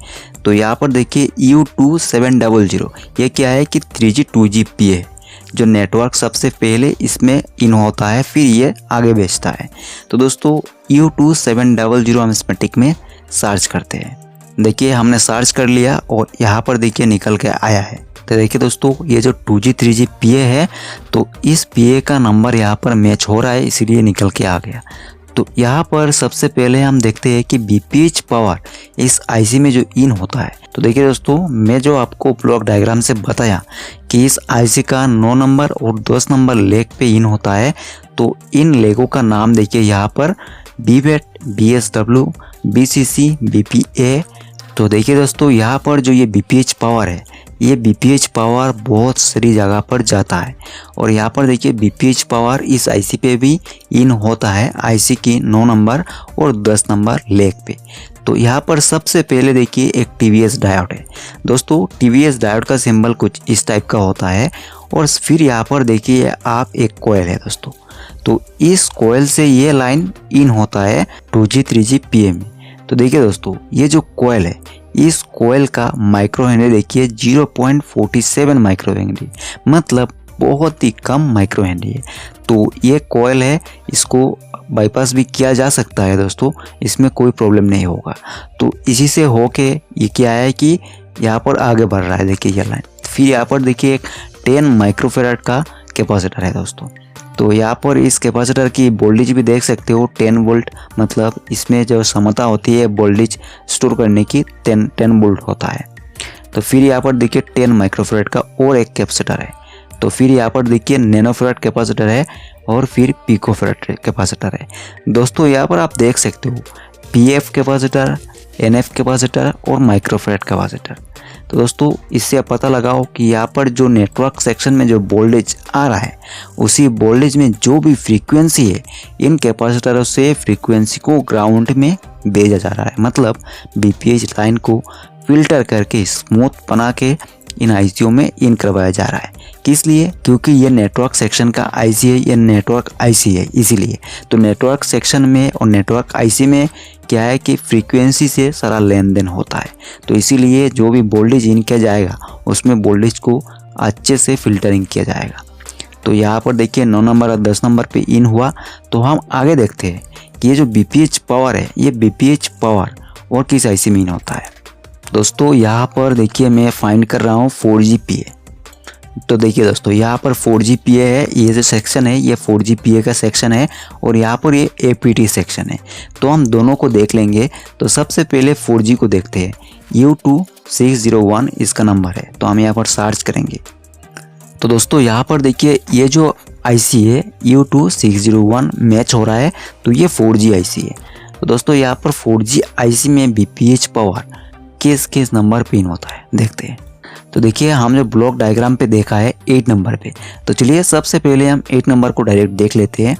तो यहाँ पर देखिए U2700, ये क्या है कि 3G 2G PA है, जो नेटवर्क सबसे पहले इसमें इन होता है, फिर ये आगे भेजता है। तो दोस्तों U2700 हम स्कीमेटिक में सर्च करते हैं। देखिए हमने सर्च कर लिया और यहाँ पर देखिए निकल के आया है। तो देखिए दोस्तों, ये जो 2G 3G PA है, तो इस PA का नंबर यहाँ पर मैच हो रहा है, इसीलिए निकल के आ गया। तो यहाँ पर सबसे पहले हम देखते हैं कि BPH पावर इस IC में जो इन होता है। तो देखिए दोस्तों, मैं जो आपको ब्लॉक डायग्राम से बताया कि इस IC का 9 नंबर और 10 नंबर लेग पे इन होता है। तो इन लेगों का नाम देखिए यहाँ पर BVAT, BSW, BCC, BPA। तो देखिए दोस्तों, यहाँ पर जो ये BPH पावर है, ये BPH पावर बहुत सारी जगह पर जाता है, और यहाँ पर देखिए BPH पावर इस IC पे भी इन होता है, IC की 9 नंबर और 10 नंबर लेग पे। तो यहाँ पर सबसे पहले देखिए एक TVS डायोड है। दोस्तों TVS डायोड का सिंबल कुछ इस टाइप का होता है, और फिर यहाँ पर देखिए आप एक कोयल है दोस्तों। तो इस कोयल से ये लाइन इन होता है 2G 3G PA में। तो देखिए दोस्तों, ये जो कोयल है, इस कोयल का माइक्रो हेनरी देखिए 0.47 माइक्रो हेनरी, मतलब बहुत ही कम माइक्रो हेनरी है। तो ये कोयल है, इसको बाईपास भी किया जा सकता है दोस्तों, इसमें कोई प्रॉब्लम नहीं होगा। तो इसी से होके ये क्या है कि यहाँ पर आगे बढ़ रहा है, देखिए ये लाइन। फिर यहाँ पर देखिए एक 10 माइक्रोफेराड का कैपेसिटर है दोस्तों। तो यहाँ पर इस कैपेसिटर की वोल्टेज भी देख सकते हो 10 वोल्ट, मतलब इसमें जो क्षमता होती है वोल्टेज स्टोर करने की 10 वोल्ट होता है। तो फिर यहाँ पर देखिए 10 माइक्रोफेराड का और एक कैपेसिटर है। तो फिर यहाँ पर देखिए नैनोफेराड कैपेसिटर है, और फिर पिकोफेराड कैपेसिटर है। दोस्तों यहाँ पर आप देख सकते हो PF कैपेसिटर, NF कैपेसिटर और माइक्रोफेराड कैपेसिटर। तो दोस्तों इससे आप पता लगाओ कि यहाँ पर जो नेटवर्क सेक्शन में जो वोल्टेज आ रहा है, उसी वोल्टेज में जो भी फ्रीक्वेंसी है, इन कैपेसिटरों से फ्रीक्वेंसी को ग्राउंड में भेजा जा रहा है। मतलब BPH लाइन को फिल्टर करके स्मूथ बना के इन ICO में इन करवाया जा रहा है। किस लिए? क्योंकि ये नेटवर्क सेक्शन का IC है, ये नेटवर्क IC है, इसीलिए। तो नेटवर्क सेक्शन में और नेटवर्क IC में क्या है कि फ्रीक्वेंसी से सारा लेन देन होता है। तो इसीलिए जो भी वोल्टेज इन किया जाएगा, उसमें वोल्टेज को अच्छे से फिल्टरिंग किया जाएगा। तो यहाँ पर देखिए 9 नंबर और 10 नंबर पे इन हुआ। तो हम आगे देखते हैं कि ये जो BPH पावर है, ये BPH पावर और किस IC में इन होता है। दोस्तों यहाँ पर देखिए मैं फाइंड कर रहा हूँ 4G PA। तो देखिए दोस्तों यहाँ पर 4G PA है, ये जो सेक्शन है ये 4G PA का सेक्शन है, और यहाँ पर ये APT सेक्शन है। तो हम दोनों को देख लेंगे। तो सबसे पहले 4G को देखते हैं, U2601 इसका नंबर है। तो हम यहाँ पर सर्च करेंगे। तो दोस्तों यहाँ पर देखिए ये जो आईसी है U2601 मैच हो रहा है, तो ये 4G आईसी है। तो दोस्तों यहाँ पर 4G आईसी में BPH पावर किस किस नंबर पे इन होता है देखते हैं। तो देखिए हम जो ब्लॉक डायग्राम पे देखा है 8 नंबर पे, तो चलिए सबसे पहले हम 8 नंबर को डायरेक्ट देख लेते हैं।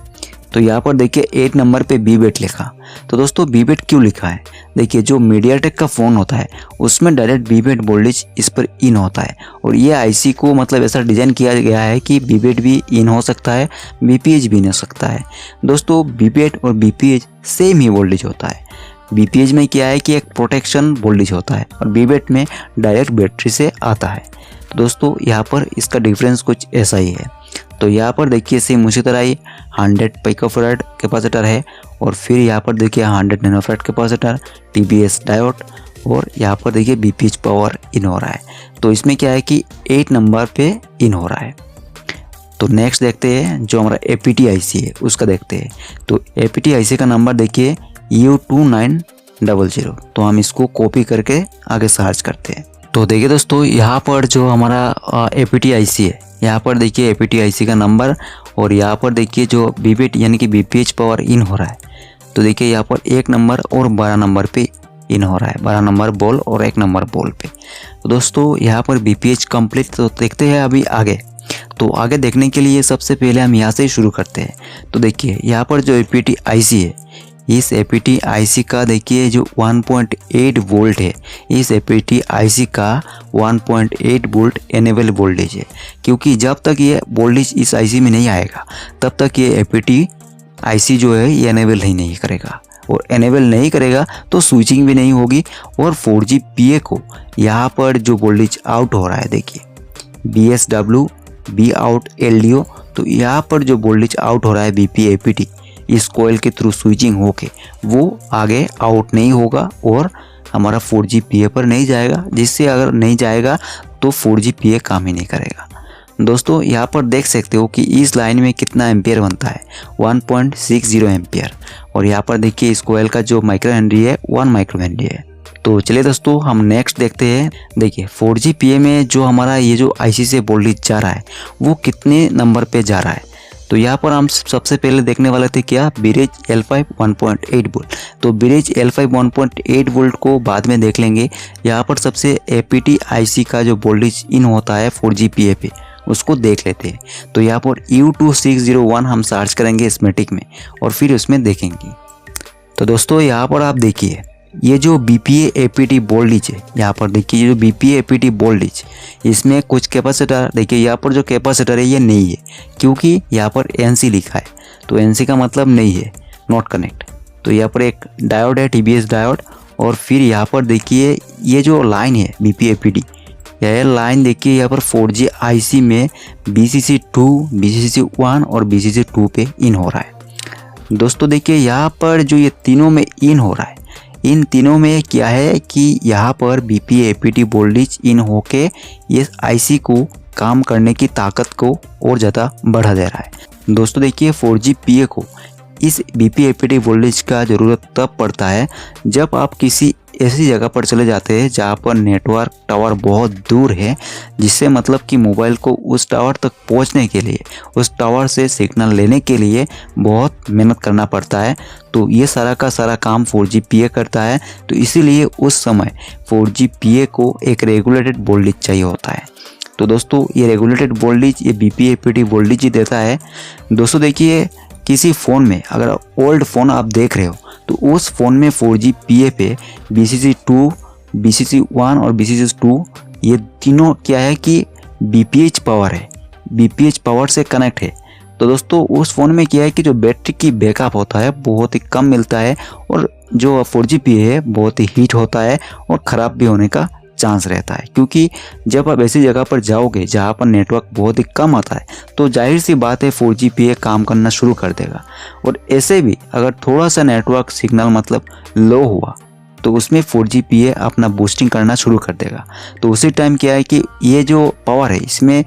तो यहाँ पर देखिए 8 नंबर पे बीबेट लिखा। तो दोस्तों बीबेट क्यों लिखा है, देखिए जो मीडियाटेक का फ़ोन होता है उसमें डायरेक्ट बीबेट वोल्टेज इस पर इन होता है, और ये आईसी को मतलब ऐसा डिज़ाइन किया गया है कि बीबेट भी इन हो सकता है, बीपीएच भी इन हो सकता है। दोस्तों बीबेट और बीपीएच सेम ही वोल्टेज होता है। बीपीएच में क्या है कि एक प्रोटेक्शन वोल्टेज होता है और बीबेट में डायरेक्ट बैटरी से आता है। तो दोस्तों यहाँ पर इसका डिफरेंस कुछ ऐसा ही है। तो यहाँ पर देखिए सेम उसी तरह ही 100 पिकोफैराड कैपेसिटर है, और फिर यहाँ पर देखिए 100 नैनोफैराड कैपेसिटर, टीबीएस डायोड, और यहाँ पर देखिए बीपीएच पावर इन हो रहा है। तो इसमें क्या है कि 8 नंबर पे इन हो रहा है। तो नेक्स्ट देखते हैं जो हमारा एपीटी आईसी है उसका देखते हैं। तो एपीटी आईसी का नंबर देखिए U2900। तो हम इसको कॉपी करके आगे सर्च करते हैं। तो देखिए दोस्तों यहाँ पर जो हमारा एपीटी आईसी है, यहाँ पर देखिए एपीटी आईसी का नंबर, और यहाँ पर देखिए जो बीबेट यानी कि बीपीएच पावर इन हो रहा है। तो देखिए यहाँ पर 1 नंबर और 12 नंबर पे इन हो रहा है, 12 नंबर बॉल और 1 नंबर बॉल पे। तो दोस्तों यहाँ पर बीपीएच कंप्लीट। तो देखते हैं अभी आगे। तो आगे देखने के लिए सबसे पहले हम यहाँ से ही शुरू करते हैं। तो देखिए यहाँ पर जो एपीटी आईसी है, इस एपीटी आईसी का देखिए जो 1.8 वोल्ट है, इस एपीटी आईसी का 1.8 वोल्ट एनेबल वोल्टेज है, क्योंकि जब तक ये वोल्टेज इस आईसी में नहीं आएगा तब तक ये एपीटी आईसी जो है ये एनेबल ही नहीं करेगा, और एनेबल नहीं करेगा तो स्विचिंग भी नहीं होगी। और 4G PA को यहाँ पर जो वोल्टेज आउट हो रहा है देखिए BSW B आउट LDO, तो यहाँ पर जो वोल्टेज आउट हो रहा है BP APT इस कोयल के थ्रू स्विचिंग होके वो आगे आउट नहीं होगा और हमारा 4G PA पर नहीं जाएगा, जिससे अगर नहीं जाएगा तो 4G PA काम ही नहीं करेगा। दोस्तों यहाँ पर देख सकते हो कि इस लाइन में कितना एम्पियर बनता है, 1.60 एम्पियर, और यहाँ पर देखिए इस कोयल का जो माइक्रो हेनरी है 1 माइक्रो हेनरी है। तो चलिए दोस्तों हम नेक्स्ट देखते हैं। देखिए 4G PA में जो हमारा ये जो आईसी से वोल्टेज जा रहा है वो कितने नंबर पे जा रहा है। तो यहाँ पर हम सबसे पहले देखने वाले थे क्या, ब्रिज L5 1.8 वोल्ट। तो ब्रिज L5 1.8 वोल्ट को बाद में देख लेंगे। यहाँ पर सबसे एपीटी आईसी का जो वोल्टेज इन होता है 4G PA पे उसको देख लेते हैं। तो यहाँ पर U2601 हम सर्च करेंगे स्मेटिक में और फिर उसमें देखेंगे। तो दोस्तों यहाँ पर आप देखिए ये जो BPA APT वोल्टेज है, यहाँ पर देखिए ये जो BPA APT वोल्टेज, इसमें कुछ कैपेसिटर देखिए यहाँ पर जो कैपेसिटर है ये नहीं है, क्योंकि यहाँ पर NC लिखा है। तो NC का मतलब नहीं है, नॉट कनेक्ट। तो यहाँ पर एक डायोड है TBS डायोड, और फिर यहाँ पर देखिए ये जो लाइन है BPA APT, यह लाइन देखिए यहाँ पर 4G आईसी में BCC2, BCC1 और BCC2 पे इन हो रहा है। दोस्तों देखिए यहाँ पर जो ये तीनों में इन हो रहा है, इन तीनों में क्या है कि यहाँ पर BPA APT वोल्टेज इन होके ये आईसी को काम करने की ताकत को और ज़्यादा बढ़ा दे रहा है। दोस्तों देखिए 4G PA को इस BPA APT वोल्टेज का ज़रूरत तब पड़ता है जब आप किसी ऐसी जगह पर चले जाते हैं जहाँ पर नेटवर्क टावर बहुत दूर है, जिससे मतलब कि मोबाइल को उस टावर तक पहुँचने के लिए, उस टावर से सिग्नल लेने के लिए बहुत मेहनत करना पड़ता है। तो ये सारा का सारा काम 4G PA करता है। तो इसीलिए उस समय 4G PA को एक रेगुलेटेड वोल्टेज चाहिए होता है। तो दोस्तों ये रेगुलेटेड वोल्टेज ये BPA APT वोल्टेज ही देता है। दोस्तों देखिए किसी फ़ोन में अगर ओल्ड फ़ोन आप देख रहे हो तो उस फ़ोन में 4G PA पे BCC2, BCC1 और BCC2 ये तीनों क्या है कि BPH पावर है, BPH पावर से कनेक्ट है। तो दोस्तों उस फ़ोन में क्या है कि जो बैटरी की बैकअप होता है बहुत ही कम मिलता है, और जो 4G PA है बहुत ही हीट होता है और ख़राब भी होने का चांस रहता है। क्योंकि जब आप ऐसी जगह पर जाओगे जहाँ पर नेटवर्क बहुत ही कम आता है तो जाहिर सी बात है 4G PA काम करना शुरू कर देगा। और ऐसे भी अगर थोड़ा सा नेटवर्क सिग्नल मतलब लो हुआ तो उसमें 4G PA अपना बूस्टिंग करना शुरू कर देगा। तो उसी टाइम क्या है कि ये जो पावर है इसमें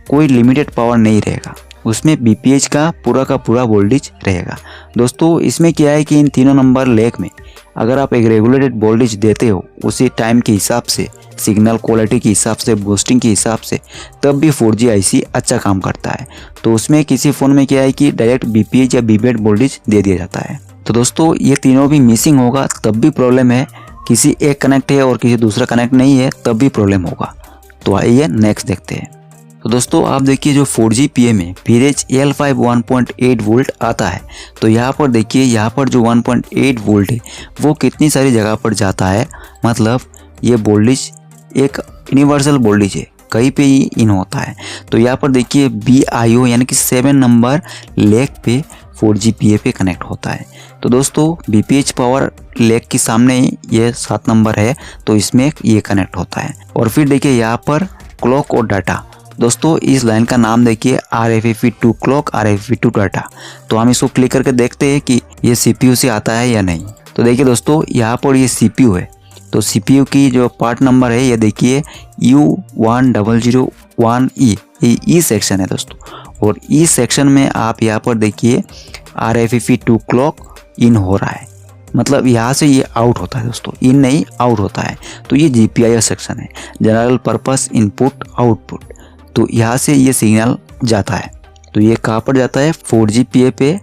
कोई लिमिटेड पावर नहीं रहेगा, उसमें BPH का पूरा वोल्टेज रहेगा। दोस्तों इसमें क्या है कि इन तीनों नंबर लेग में अगर आप एक रेगुलेटेड वोल्टेज देते हो उसी टाइम के हिसाब से, सिग्नल क्वालिटी के हिसाब से, बूस्टिंग के हिसाब से, तब भी 4G IC अच्छा काम करता है। तो उसमें किसी फ़ोन में क्या है कि डायरेक्ट BPH या BBAT वोल्टेज दे दिया जाता है। तो दोस्तों ये तीनों भी मिसिंग होगा तब भी प्रॉब्लम है, किसी एक कनेक्ट है और किसी दूसरा कनेक्ट नहीं है तब भी प्रॉब्लम होगा। तो आइए नेक्स्ट देखते हैं। तो दोस्तों आप देखिए जो 4G PA में VRAGE L5 1.8 वोल्ट आता है, तो यहाँ पर देखिए यहाँ पर जो 1.8 वोल्ट है वो कितनी सारी जगह पर जाता है। मतलब ये वोल्टेज एक यूनिवर्सल वोल्टेज है, कहीं पे ही इन होता है। तो यहाँ पर देखिए BIO यानी कि 7 नंबर लेग पे 4G PA पे कनेक्ट होता है। तो दोस्तों BPH पावर लेग के सामने ये 7 नंबर है, तो इसमें ये कनेक्ट होता है। और फिर देखिए यहाँ पर क्लॉक और डाटा। दोस्तों इस लाइन का नाम देखिए RFFE2 क्लॉक, RFFE2 डाटा। तो हम इसको क्लिक करके देखते हैं कि ये CPU से आता है या नहीं। तो देखिए दोस्तों यहाँ पर ये CPU है, तो CPU की जो पार्ट नंबर है ये देखिए U1001E, ये E सेक्शन है दोस्तों। और E सेक्शन में आप यहाँ पर देखिए RFFE2 क्लॉक इन हो रहा है, मतलब यहाँ से ये आउट होता है दोस्तों, इन नहीं आउट होता है। तो ये GPIO सेक्शन है, जनरल पर्पस इनपुट आउटपुट। तो यहाँ से ये सिग्नल जाता है, तो ये कहाँ पर जाता है 4G PA पे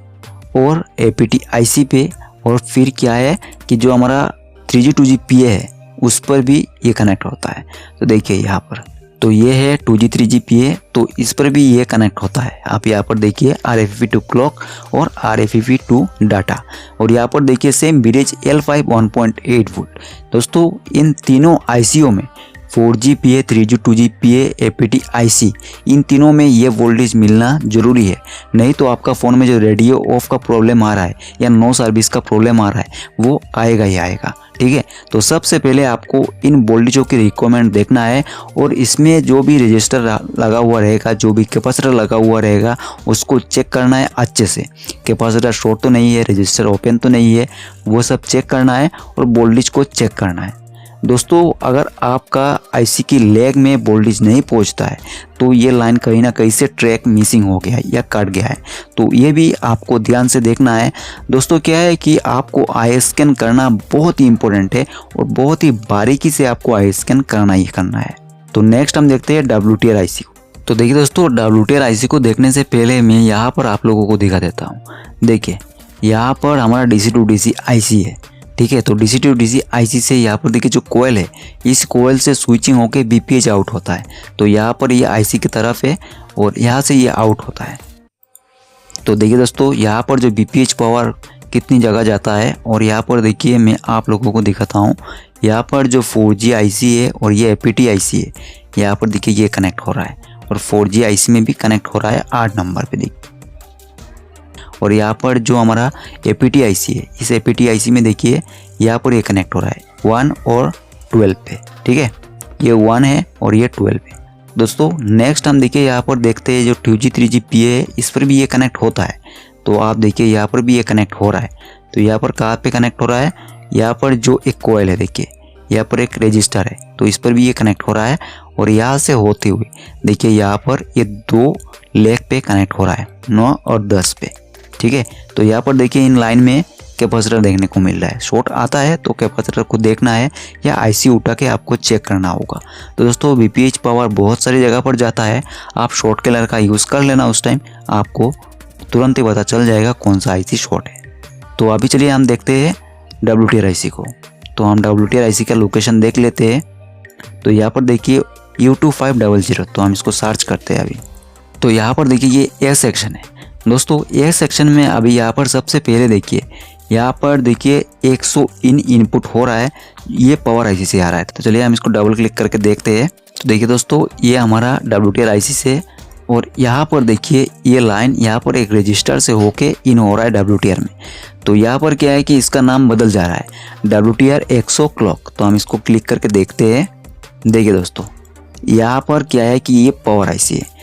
और APT IC पे। और फिर क्या है कि जो हमारा 3G 2G PA है उस पर भी ये कनेक्ट होता है। तो देखिए यहाँ पर, तो ये है 2G 3G PA, तो इस पर भी ये कनेक्ट होता है। आप यहाँ पर देखिए RFFE2 क्लॉक और RFFE2 डाटा। और यहाँ पर देखिए सेम VRAGE L5 1.8 वोल्ट। दोस्तों इन तीनों ICO में 4G PA, 3G 2G PA, APT IC, इन तीनों में ये वोल्टेज मिलना ज़रूरी है। नहीं तो आपका फ़ोन में जो रेडियो ऑफ का प्रॉब्लम आ रहा है या नो सर्विस का प्रॉब्लम आ रहा है वो आएगा ही आएगा। ठीक है, तो सबसे पहले आपको इन वोल्टेजों की रिक्वायरमेंट देखना है और इसमें जो भी रजिस्टर लगा हुआ रहेगा, जो भी कैपेसिटर लगा हुआ रहेगा उसको चेक करना है अच्छे से। कैपेसिटर शॉर्ट तो नहीं है, रजिस्टर ओपन तो नहीं है, वो सब चेक करना है और वोल्टेज को चेक करना है। दोस्तों अगर आपका IC की लेग में वोल्टेज नहीं पहुंचता है तो ये लाइन कहीं ना कहीं से ट्रैक मिसिंग हो गया है या कट गया है, तो ये भी आपको ध्यान से देखना है। दोस्तों क्या है कि आपको आई स्कैन करना बहुत ही इंपॉर्टेंट है और बहुत ही बारीकी से आपको आई स्कैन करना ही करना है। तो नेक्स्ट हम देखते हैं WTR IC को। तो देखिए दोस्तों WTR IC को देखने से पहले मैं यहाँ पर आप लोगों को दिखा देता हूँ। देखिए यहाँ पर हमारा DC to DC IC है, ठीक है। तो DC to DC IC से यहाँ पर देखिए जो कोयल है, इस कोयल से स्विचिंग होके BPH आउट होता है। तो यहाँ पर ये IC की तरफ है और यहाँ से ये आउट होता है। तो देखिए दोस्तों यहाँ पर जो BPH पावर कितनी जगह जाता है, और यहाँ पर देखिए मैं आप लोगों को दिखाता हूँ। यहाँ पर जो 4G IC है और ये APT IC है, यहाँ पर देखिए ये कनेक्ट हो रहा है और 4G IC में भी कनेक्ट हो रहा है 8 नंबर पे देखिए। और यहाँ पर जो हमारा APT IC है, इस APT IC में देखिए यहाँ पर ये कनेक्ट हो रहा है 1 और 12 पे, ठीक है। ये 1 है और ये 12 है। दोस्तों नेक्स्ट हम देखिए यहाँ पर देखते हैं जो 2G 3G PA है, इस पर भी ये कनेक्ट होता है। तो आप देखिए यहाँ पर भी ये कनेक्ट हो रहा है। तो यहाँ पर कहाँ पे कनेक्ट हो रहा है, यहाँ पर जो एक कोयल है देखिए, यहाँ पर एक रजिस्टर है, तो इस पर भी ये कनेक्ट हो रहा है। और यहाँ से होते हुए देखिए यहाँ पर ये 2 लेग पे कनेक्ट हो रहा है 9 और 10 पे, ठीक है। तो यहाँ पर देखिए इन लाइन में कैपेसिटर देखने को मिल रहा है, शॉर्ट आता है तो कैपेसिटर को देखना है या IC उठा के आपको चेक करना होगा। तो दोस्तों BPH पावर बहुत सारी जगह पर जाता है, आप शॉर्ट कलर का यूज़ कर लेना, उस टाइम आपको तुरंत ही पता चल जाएगा कौन सा IC शॉर्ट है। तो अभी चलिए हम देखते हैं WTR IC को। तो हम WTR IC का लोकेशन देख लेते हैं। तो यहाँ पर देखिए U2500, तो हम इसको सर्च करते हैं अभी। तो यहाँ पर देखिए ये A सेक्शन है दोस्तों। A सेक्शन में अभी यहाँ पर सबसे पहले देखिए यहाँ पर देखिए 100 इनपुट हो रहा है, ये पावर IC से आ रहा है। तो चलिए हम इसको डबल क्लिक करके देखते हैं। तो देखिए दोस्तों ये हमारा WTR IC से, और यहाँ पर देखिए ये लाइन यहाँ पर एक रजिस्टर से होके इन हो रहा है WTR में। तो यहाँ पर क्या है कि इसका नाम बदल जा रहा है WTR 100 क्लॉक। तो हम इसको क्लिक करके देखते हैं। देखिए दोस्तों यहाँ पर क्या है कि ये पावर IC है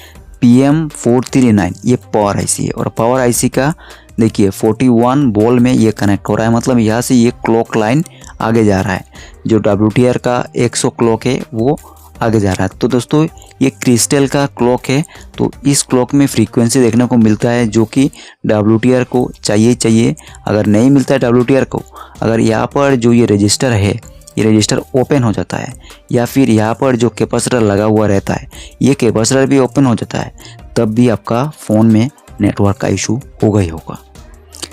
PM439, ये पावर IC है। और पावर IC का देखिए 41 वोल्ट में ये कनेक्ट हो रहा है, मतलब यहाँ से ये क्लॉक लाइन आगे जा रहा है। जो WTR का 100 क्लॉक है वो आगे जा रहा है। तो दोस्तों ये क्रिस्टल का क्लॉक है, तो इस क्लॉक में फ्रीक्वेंसी देखने को मिलता है जो कि WTR को चाहिए। अगर नहीं मिलता है WTR को, अगर यहाँ पर जो ये रजिस्टर है, ये रजिस्टर ओपन हो जाता है, या फिर यहाँ पर जो कैपेसिटर लगा हुआ रहता है ये कैपेसिटर भी ओपन हो जाता है, तब भी आपका फ़ोन में नेटवर्क का इशू होगा ही होगा।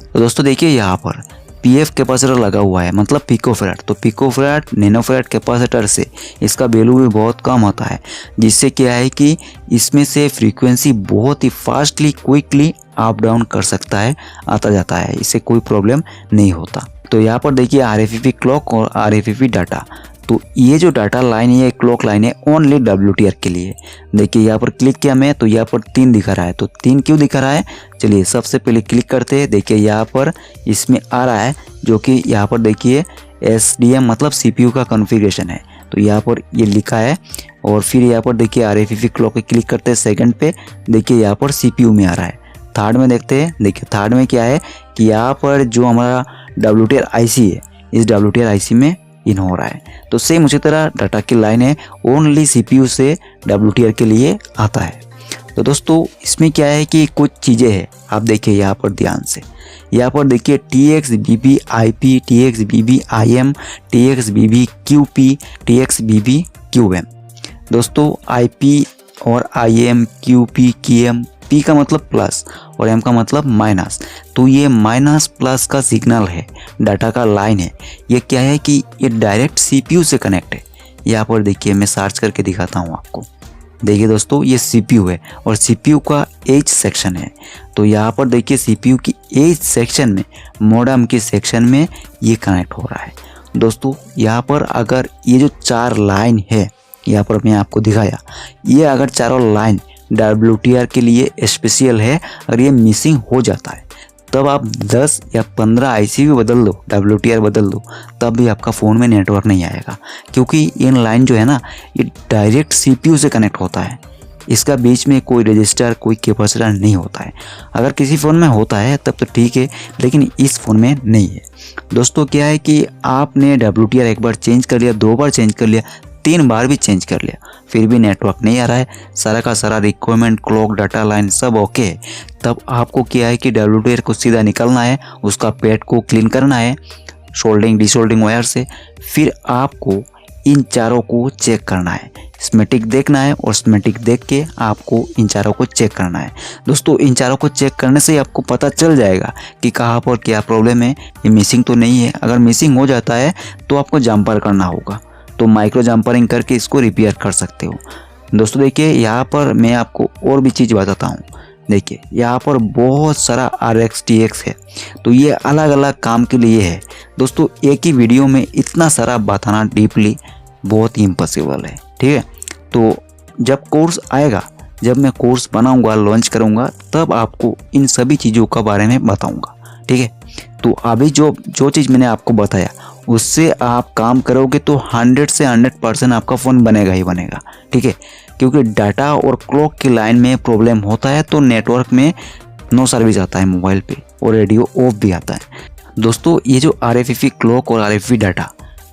तो दोस्तों देखिए यहाँ पर PF कैपेसिटर लगा हुआ है, मतलब पिकोफैराड। तो पिकोफैराड नैनोफैराड कैपेसिटर से इसका वैल्यू भी बहुत कम होता है, जिससे क्या है कि इसमें से फ्रीक्वेंसी बहुत ही फास्टली क्विकली अप डाउन कर सकता है, आता जाता है, इससे कोई प्रॉब्लम नहीं होता। तो यहाँ पर देखिए RFEP क्लॉक और RFEP डाटा। तो ये जो डाटा लाइन है, ये क्लॉक लाइन है ओनली WTR के लिए। देखिए यहाँ पर क्लिक किया मैं, तो यहाँ पर 3 दिखा रहा है। तो 3 क्यों दिखा रहा है, चलिए सबसे पहले क्लिक करते हैं। देखिए यहाँ पर इसमें आ रहा है जो कि यहाँ पर देखिए SDM मतलब CPU का कॉन्फ़िगरेशन है, तो यहाँ पर ये लिखा है। और फिर यहाँ पर देखिए RFEP क्लॉक पे क्लिक करते हैं सेकंड पे, देखिए यहाँ पर CPU में आ रहा है। थर्ड में देखते हैं, देखिए थर्ड में क्या है कि यहाँ पर जो हमारा WTR IC है, इस WTR IC में इन हो रहा है। तो सेम उसी तरह डाटा की लाइन है ओनली CPU से WTR के लिए आता है। तो दोस्तों इसमें क्या है कि कुछ चीज़ें हैं, आप देखिए यहाँ पर ध्यान से। यहाँ पर देखिए TXBB IP, TXBB IM, TXBB QP, TXBB QM। दोस्तों IP और IM, QP, QM, P का मतलब प्लस और M का मतलब माइनस। तो ये माइनस प्लस का सिग्नल है, डाटा का लाइन है। ये क्या है कि ये डायरेक्ट CPU से कनेक्ट है। यहाँ पर देखिए मैं सर्च करके दिखाता हूँ आपको। देखिए दोस्तों ये CPU है और CPU का एज सेक्शन है। तो यहाँ पर देखिए CPU की एज सेक्शन में, मॉडेम के सेक्शन में ये कनेक्ट हो रहा है। दोस्तों यहाँ पर अगर ये जो 4 लाइन है, यहाँ पर मैं आपको दिखाया, ये अगर चारों लाइन WTR के लिए स्पेशल है, अगर ये मिसिंग हो जाता है तब आप 10 या 15 IC भी बदल दो, WTR बदल दो, तब भी आपका फ़ोन में नेटवर्क नहीं आएगा। क्योंकि इन लाइन जो है ना, ये डायरेक्ट CPU से कनेक्ट होता है, इसका बीच में कोई रजिस्टर, कोई कैपेसिटर नहीं होता है। अगर किसी फ़ोन में होता है तब तो ठीक है, लेकिन इस फ़ोन में नहीं है। दोस्तों क्या है कि आपने WTR एक बार चेंज कर लिया, 2 बार चेंज कर लिया, 3 बार भी चेंज कर लिया, फिर भी नेटवर्क नहीं आ रहा है, सारा का सारा रिक्वायरमेंट, क्लॉक, डाटा लाइन सब ओके है, तब आपको क्या है कि WTR को सीधा निकलना है, उसका पैड को क्लीन करना है सोल्डिंग डिसोल्डिंग वायर से। फिर आपको इन चारों को चेक करना है, स्कीमेटिक देखना है और स्कीमेटिक देख के आपको इन चारों को चेक करना है। दोस्तों इन चारों को चेक करने से आपको पता चल जाएगा कि कहाँ पर क्या प्रॉब्लम है, ये मिसिंग तो नहीं है। अगर मिसिंग हो जाता है तो आपको जंपर करना होगा, तो माइक्रो जंपरिंग करके इसको रिपेयर कर सकते हो। दोस्तों देखिए यहाँ पर मैं आपको और भी चीज़ बताता हूँ। देखिए यहाँ पर बहुत सारा RX TX है, तो ये अलग अलग काम के लिए है। दोस्तों एक ही वीडियो में इतना सारा बताना डीपली बहुत ही इम्पॉसिबल है, ठीक है। तो जब कोर्स आएगा, जब मैं कोर्स बनाऊंगा, लॉन्च करूंगा, तब आपको इन सभी चीज़ों का बारे में बताऊंगा, ठीक है। तो अभी जो चीज़ मैंने आपको बताया उससे आप काम करोगे तो 100 से 100% आपका फ़ोन बनेगा ही बनेगा, ठीक है। क्योंकि डाटा और क्लॉक की लाइन में प्रॉब्लम होता है तो नेटवर्क में नो सर्विस आता है मोबाइल पे, और रेडियो ऑफ भी आता है। दोस्तों ये जो RFEP क्लॉक और RFEP डाटा,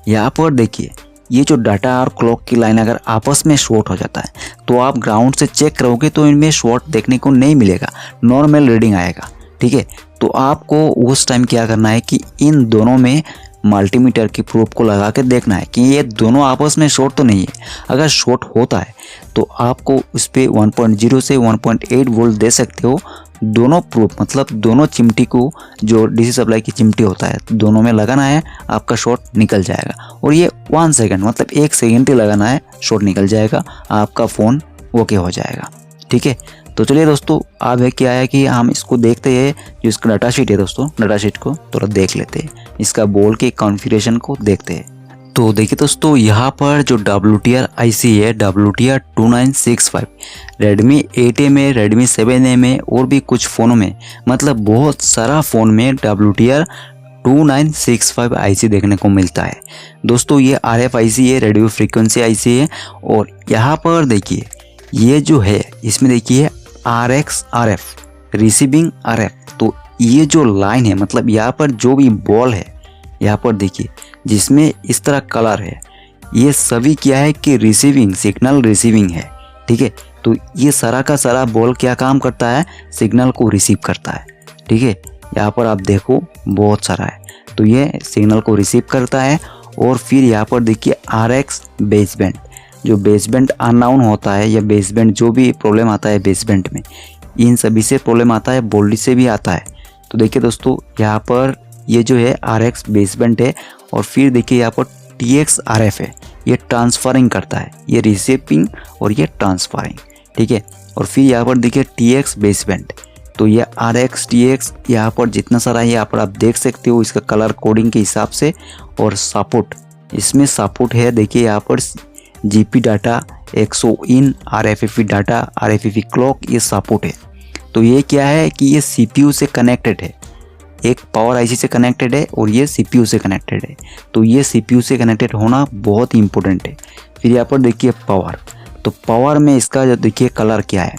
यहाँ पर देखिए ये जो डाटा और क्लॉक की लाइन अगर आपस में शॉर्ट हो जाता है तो आप ग्राउंड से चेक करोगे तो इनमें शॉर्ट देखने को नहीं मिलेगा, नॉर्मल रीडिंग आएगा, ठीक है। तो आपको उस टाइम क्या करना है कि इन दोनों में मल्टीमीटर की प्रोब को लगा के देखना है कि ये दोनों आपस में शॉर्ट तो नहीं है। अगर शॉर्ट होता है तो आपको उस पर 1.0 से 1.8 वोल्ट दे सकते हो। दोनों प्रोब मतलब दोनों चिमटी को, जो DC सप्लाई की चिमटी होता है, दोनों में लगाना है, आपका शॉर्ट निकल जाएगा। और ये 1 सेकंड मतलब 1 सेकंड ही लगाना है, शॉर्ट निकल जाएगा, आपका फ़ोन ओके हो जाएगा, ठीक है। तो चलिए दोस्तों अब है क्या है कि हम इसको देखते हैं, जो इसका डाटा शीट है दोस्तों, डाटा शीट को थोड़ा देख लेते हैं, इसका बोर्ड के कॉन्फ़िगरेशन को देखते हैं। तो देखिए दोस्तों यहाँ पर जो WTR IC है WTR 2965, Redmi 8A में, Redmi 7A में और भी कुछ फ़ोनों में, मतलब बहुत सारा फ़ोन में WTR 2965 IC देखने को मिलता है। दोस्तों ये RF IC है, रेडियो फ्रीक्वेंसी IC है। और यहाँ पर देखिए ये जो है इसमें देखिए RX RF रिसीविंग RF। तो ये जो लाइन है, मतलब यहाँ पर जो भी बॉल है, यहाँ पर देखिए जिसमें इस तरह कलर है, ये सभी क्या है कि रिसीविंग सिग्नल रिसीविंग है, ठीक है। तो ये सारा का सारा बॉल क्या काम करता है, सिग्नल को रिसीव करता है, ठीक है। यहाँ पर आप देखो बहुत सारा है, तो ये सिग्नल को रिसीव करता है। और फिर यहाँ पर देखिए RX बेसबैंड, जो बेसबैंड अननाउन होता है या बेसबैंड जो भी प्रॉब्लम आता है बेसबैंड में, इन सभी से प्रॉब्लम आता है, बोल्डी से भी आता है। तो देखिए दोस्तों यहाँ पर ये जो है RX बेसबैंड है, और फिर देखिए यहाँ पर TX RF है, ये ट्रांसफरिंग करता है, ये रिसीविंग और ये ट्रांसफरिंग, ठीक है। और फिर यहाँ पर देखिए TX बेसबैंड, तो ये RX TX यहाँ पर जितना सारा है, यहाँ पर आप देख सकते हो इसका कलर कोडिंग के हिसाब से। और सपोर्ट, इसमें सपोर्ट है, देखिए यहाँ पर GP डाटा, XO इन, RFFE डाटा, RFFE क्लॉक, ये सपोर्ट है। तो ये क्या है कि ये CPU से कनेक्टेड है, एक पावर IC से कनेक्टेड है और ये CPU से कनेक्टेड है। तो ये CPU से कनेक्टेड होना बहुत इंपॉर्टेंट है। फिर यहाँ पर देखिए पावर, तो पावर में इसका जो देखिए कलर क्या है,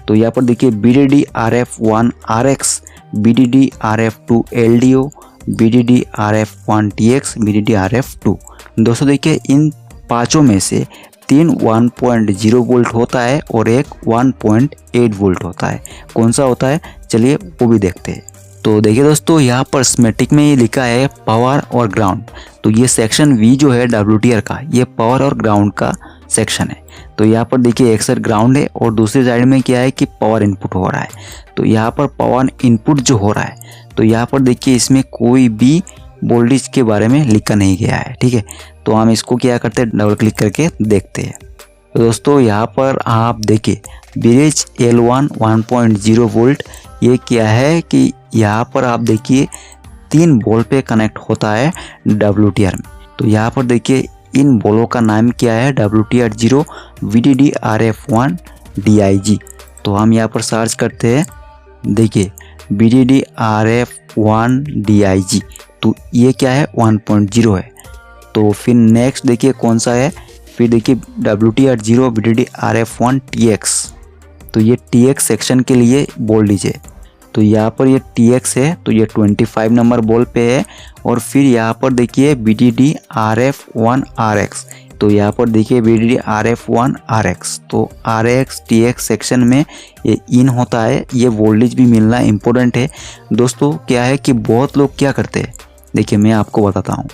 तो यहाँ पर देखिए BDD RF1 RX, BDD RF2 LDO, BDD RF1 TX, BDD RF2। दोस्तों देखिए इन पांचों में से 3 1.0 वोल्ट होता है और एक 1.8 वोल्ट होता है। कौन सा होता है, चलिए वो भी देखते हैं। तो देखिए दोस्तों यहाँ पर स्कीमेटिक में ये लिखा है पावर और ग्राउंड। तो ये सेक्शन V जो है WTR का, ये पावर और ग्राउंड का सेक्शन है। तो यहाँ पर देखिए एक साइड ग्राउंड है और दूसरी साइड में क्या है कि पावर इनपुट हो रहा है। तो यहाँ पर पावर इनपुट जो हो रहा है, तो यहाँ पर देखिए इसमें कोई भी वोल्टेज के बारे में लिखा नहीं गया है, ठीक है। तो हम इसको क्या करते हैं, डबल क्लिक करके देखते हैं। तो दोस्तों यहाँ पर आप देखिए ब्रिज L1 1.0 वोल्ट, ये क्या है कि यहाँ पर आप देखिए 3 बॉल पे कनेक्ट होता है WTR में। तो यहाँ पर देखिए इन बॉलों का नाम क्या है, WTR 0 VDD RF1 DIG। तो हम यहाँ पर सर्च करते हैं, देखिए VDD RF1 DIG, तो ये क्या है 1.0 है। तो फिर नेक्स्ट देखिए कौन सा है, फिर देखिए WTR 0 VDD RF1 TX, तो ये TX सेक्शन के लिए बोल लीजिए। तो यहाँ पर ये TX है, तो ये 25 नंबर बॉल पे है। और फिर यहाँ पर देखिए BDD RF1 RX, तो यहाँ पर देखिए BDD RF1 RX, तो RX TX सेक्शन में ये इन होता है। ये वोल्टेज भी मिलना इम्पोर्टेंट है दोस्तों। क्या है कि बहुत लोग क्या करते हैं, देखिए मैं आपको बताता हूँ।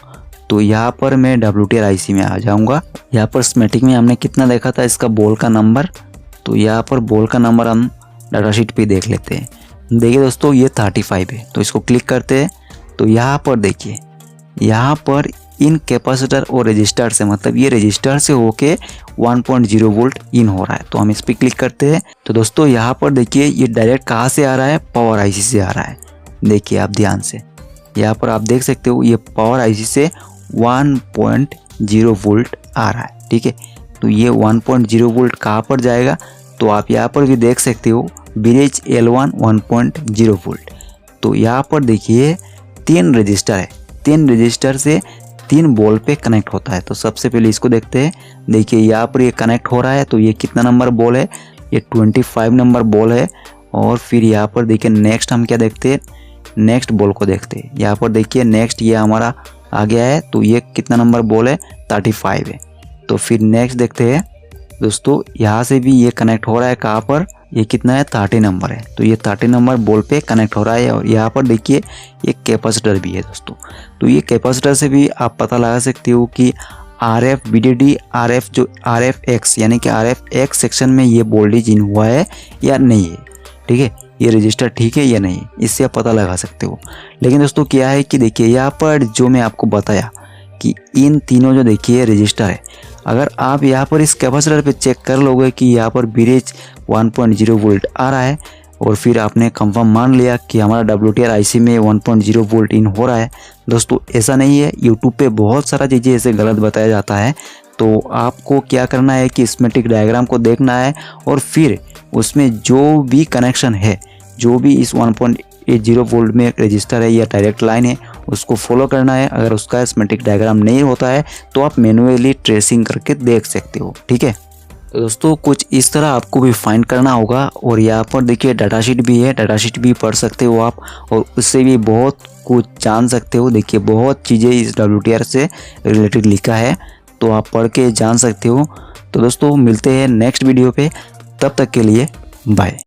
तो यहाँ पर मैं WTR IC में आ जाऊँगा। यहाँ पर स्कीमेटिक में हमने कितना देखा था इसका बॉल का नंबर, तो यहाँ पर बॉल का नंबर हम डाटा शीट पे देख लेते हैं। देखिए दोस्तों ये 35 है, तो इसको क्लिक करते हैं। तो यहाँ पर देखिए, यहाँ पर इन कैपेसिटर और रजिस्टर से, मतलब ये रजिस्टर से होके 1.0 वोल्ट इन हो रहा है। तो हम इस पर क्लिक करते हैं। तो दोस्तों यहाँ पर देखिए ये डायरेक्ट कहाँ से आ रहा है, पावर IC से आ रहा है। देखिए आप ध्यान से, यहाँ पर आप देख सकते हो ये पावर IC से 1.0 वोल्ट आ रहा है, ठीक है। तो ये 1.0 वोल्ट कहाँ पर जाएगा, तो आप यहाँ पर भी देख सकते हो ब्रिज L1 1.0 वोल्ट। तो यहाँ पर देखिए 3 रजिस्टर है, 3 रजिस्टर से 3 बॉल पे कनेक्ट होता है। तो सबसे पहले इसको देखते हैं। देखिए यहाँ पर ये कनेक्ट हो रहा है, तो ये कितना नंबर बॉल है, ये 25 नंबर बॉल है। और फिर यहाँ पर देखिए नेक्स्ट हम क्या देखते हैं, नेक्स्ट बॉल को देखते हैं। यहाँ पर देखिए नेक्स्ट ये हमारा आ गया है, तो ये कितना नंबर बॉल है, 35 है। तो फिर नेक्स्ट देखते हैं दोस्तों, यहाँ से भी ये कनेक्ट हो रहा है, कहाँ पर, ये कितना है, 30 नंबर है। तो ये 30 नंबर बॉल पे कनेक्ट हो रहा है। और यहाँ पर देखिए एक कैपेसिटर भी है दोस्तों। तो ये कैपेसिटर से भी आप पता लगा सकते हो कि RF BDD RF जो RFX यानी कि RFX सेक्शन में ये वोल्टेज इन हुआ है या नहीं है, ठीक है। ये रजिस्टर ठीक है या नहीं, इससे आप पता लगा सकते हो। लेकिन दोस्तों क्या है कि देखिए यहाँ पर जो मैं आपको बताया कि इन तीनों जो देखिए रजिस्टर है, अगर आप यहाँ पर इस कैपेसिटर पे चेक कर लोगे कि यहाँ पर ब्रिज 1.0 वोल्ट आ रहा है, और फिर आपने कंफर्म मान लिया कि हमारा WTR IC में 1.0 वोल्ट इन हो रहा है। दोस्तों ऐसा नहीं है, यूट्यूब पे बहुत सारा चीज़ें ऐसे गलत बताया जाता है। तो आपको क्या करना है कि स्कीमेटिक डायग्राम को देखना है, और फिर उसमें जो भी कनेक्शन है, जो भी इस 1.80 वोल्ट में रजिस्टर है या डायरेक्ट लाइन है, उसको फॉलो करना है। अगर उसका स्कीमेटिक डायग्राम नहीं होता है तो आप मैन्युअली ट्रेसिंग करके देख सकते हो, ठीक है। तो दोस्तों कुछ इस तरह आपको भी फाइंड करना होगा। और यहाँ पर देखिए डाटा शीट भी है, डाटा शीट भी पढ़ सकते हो आप, और उससे भी बहुत कुछ जान सकते हो। देखिए बहुत चीज़ें इस WTR से रिलेटेड लिखा है। तो तो आप पढ़ के जान सकते हो। तो दोस्तों मिलते हैं नेक्स्ट वीडियो पे, तब तक के लिए बाय।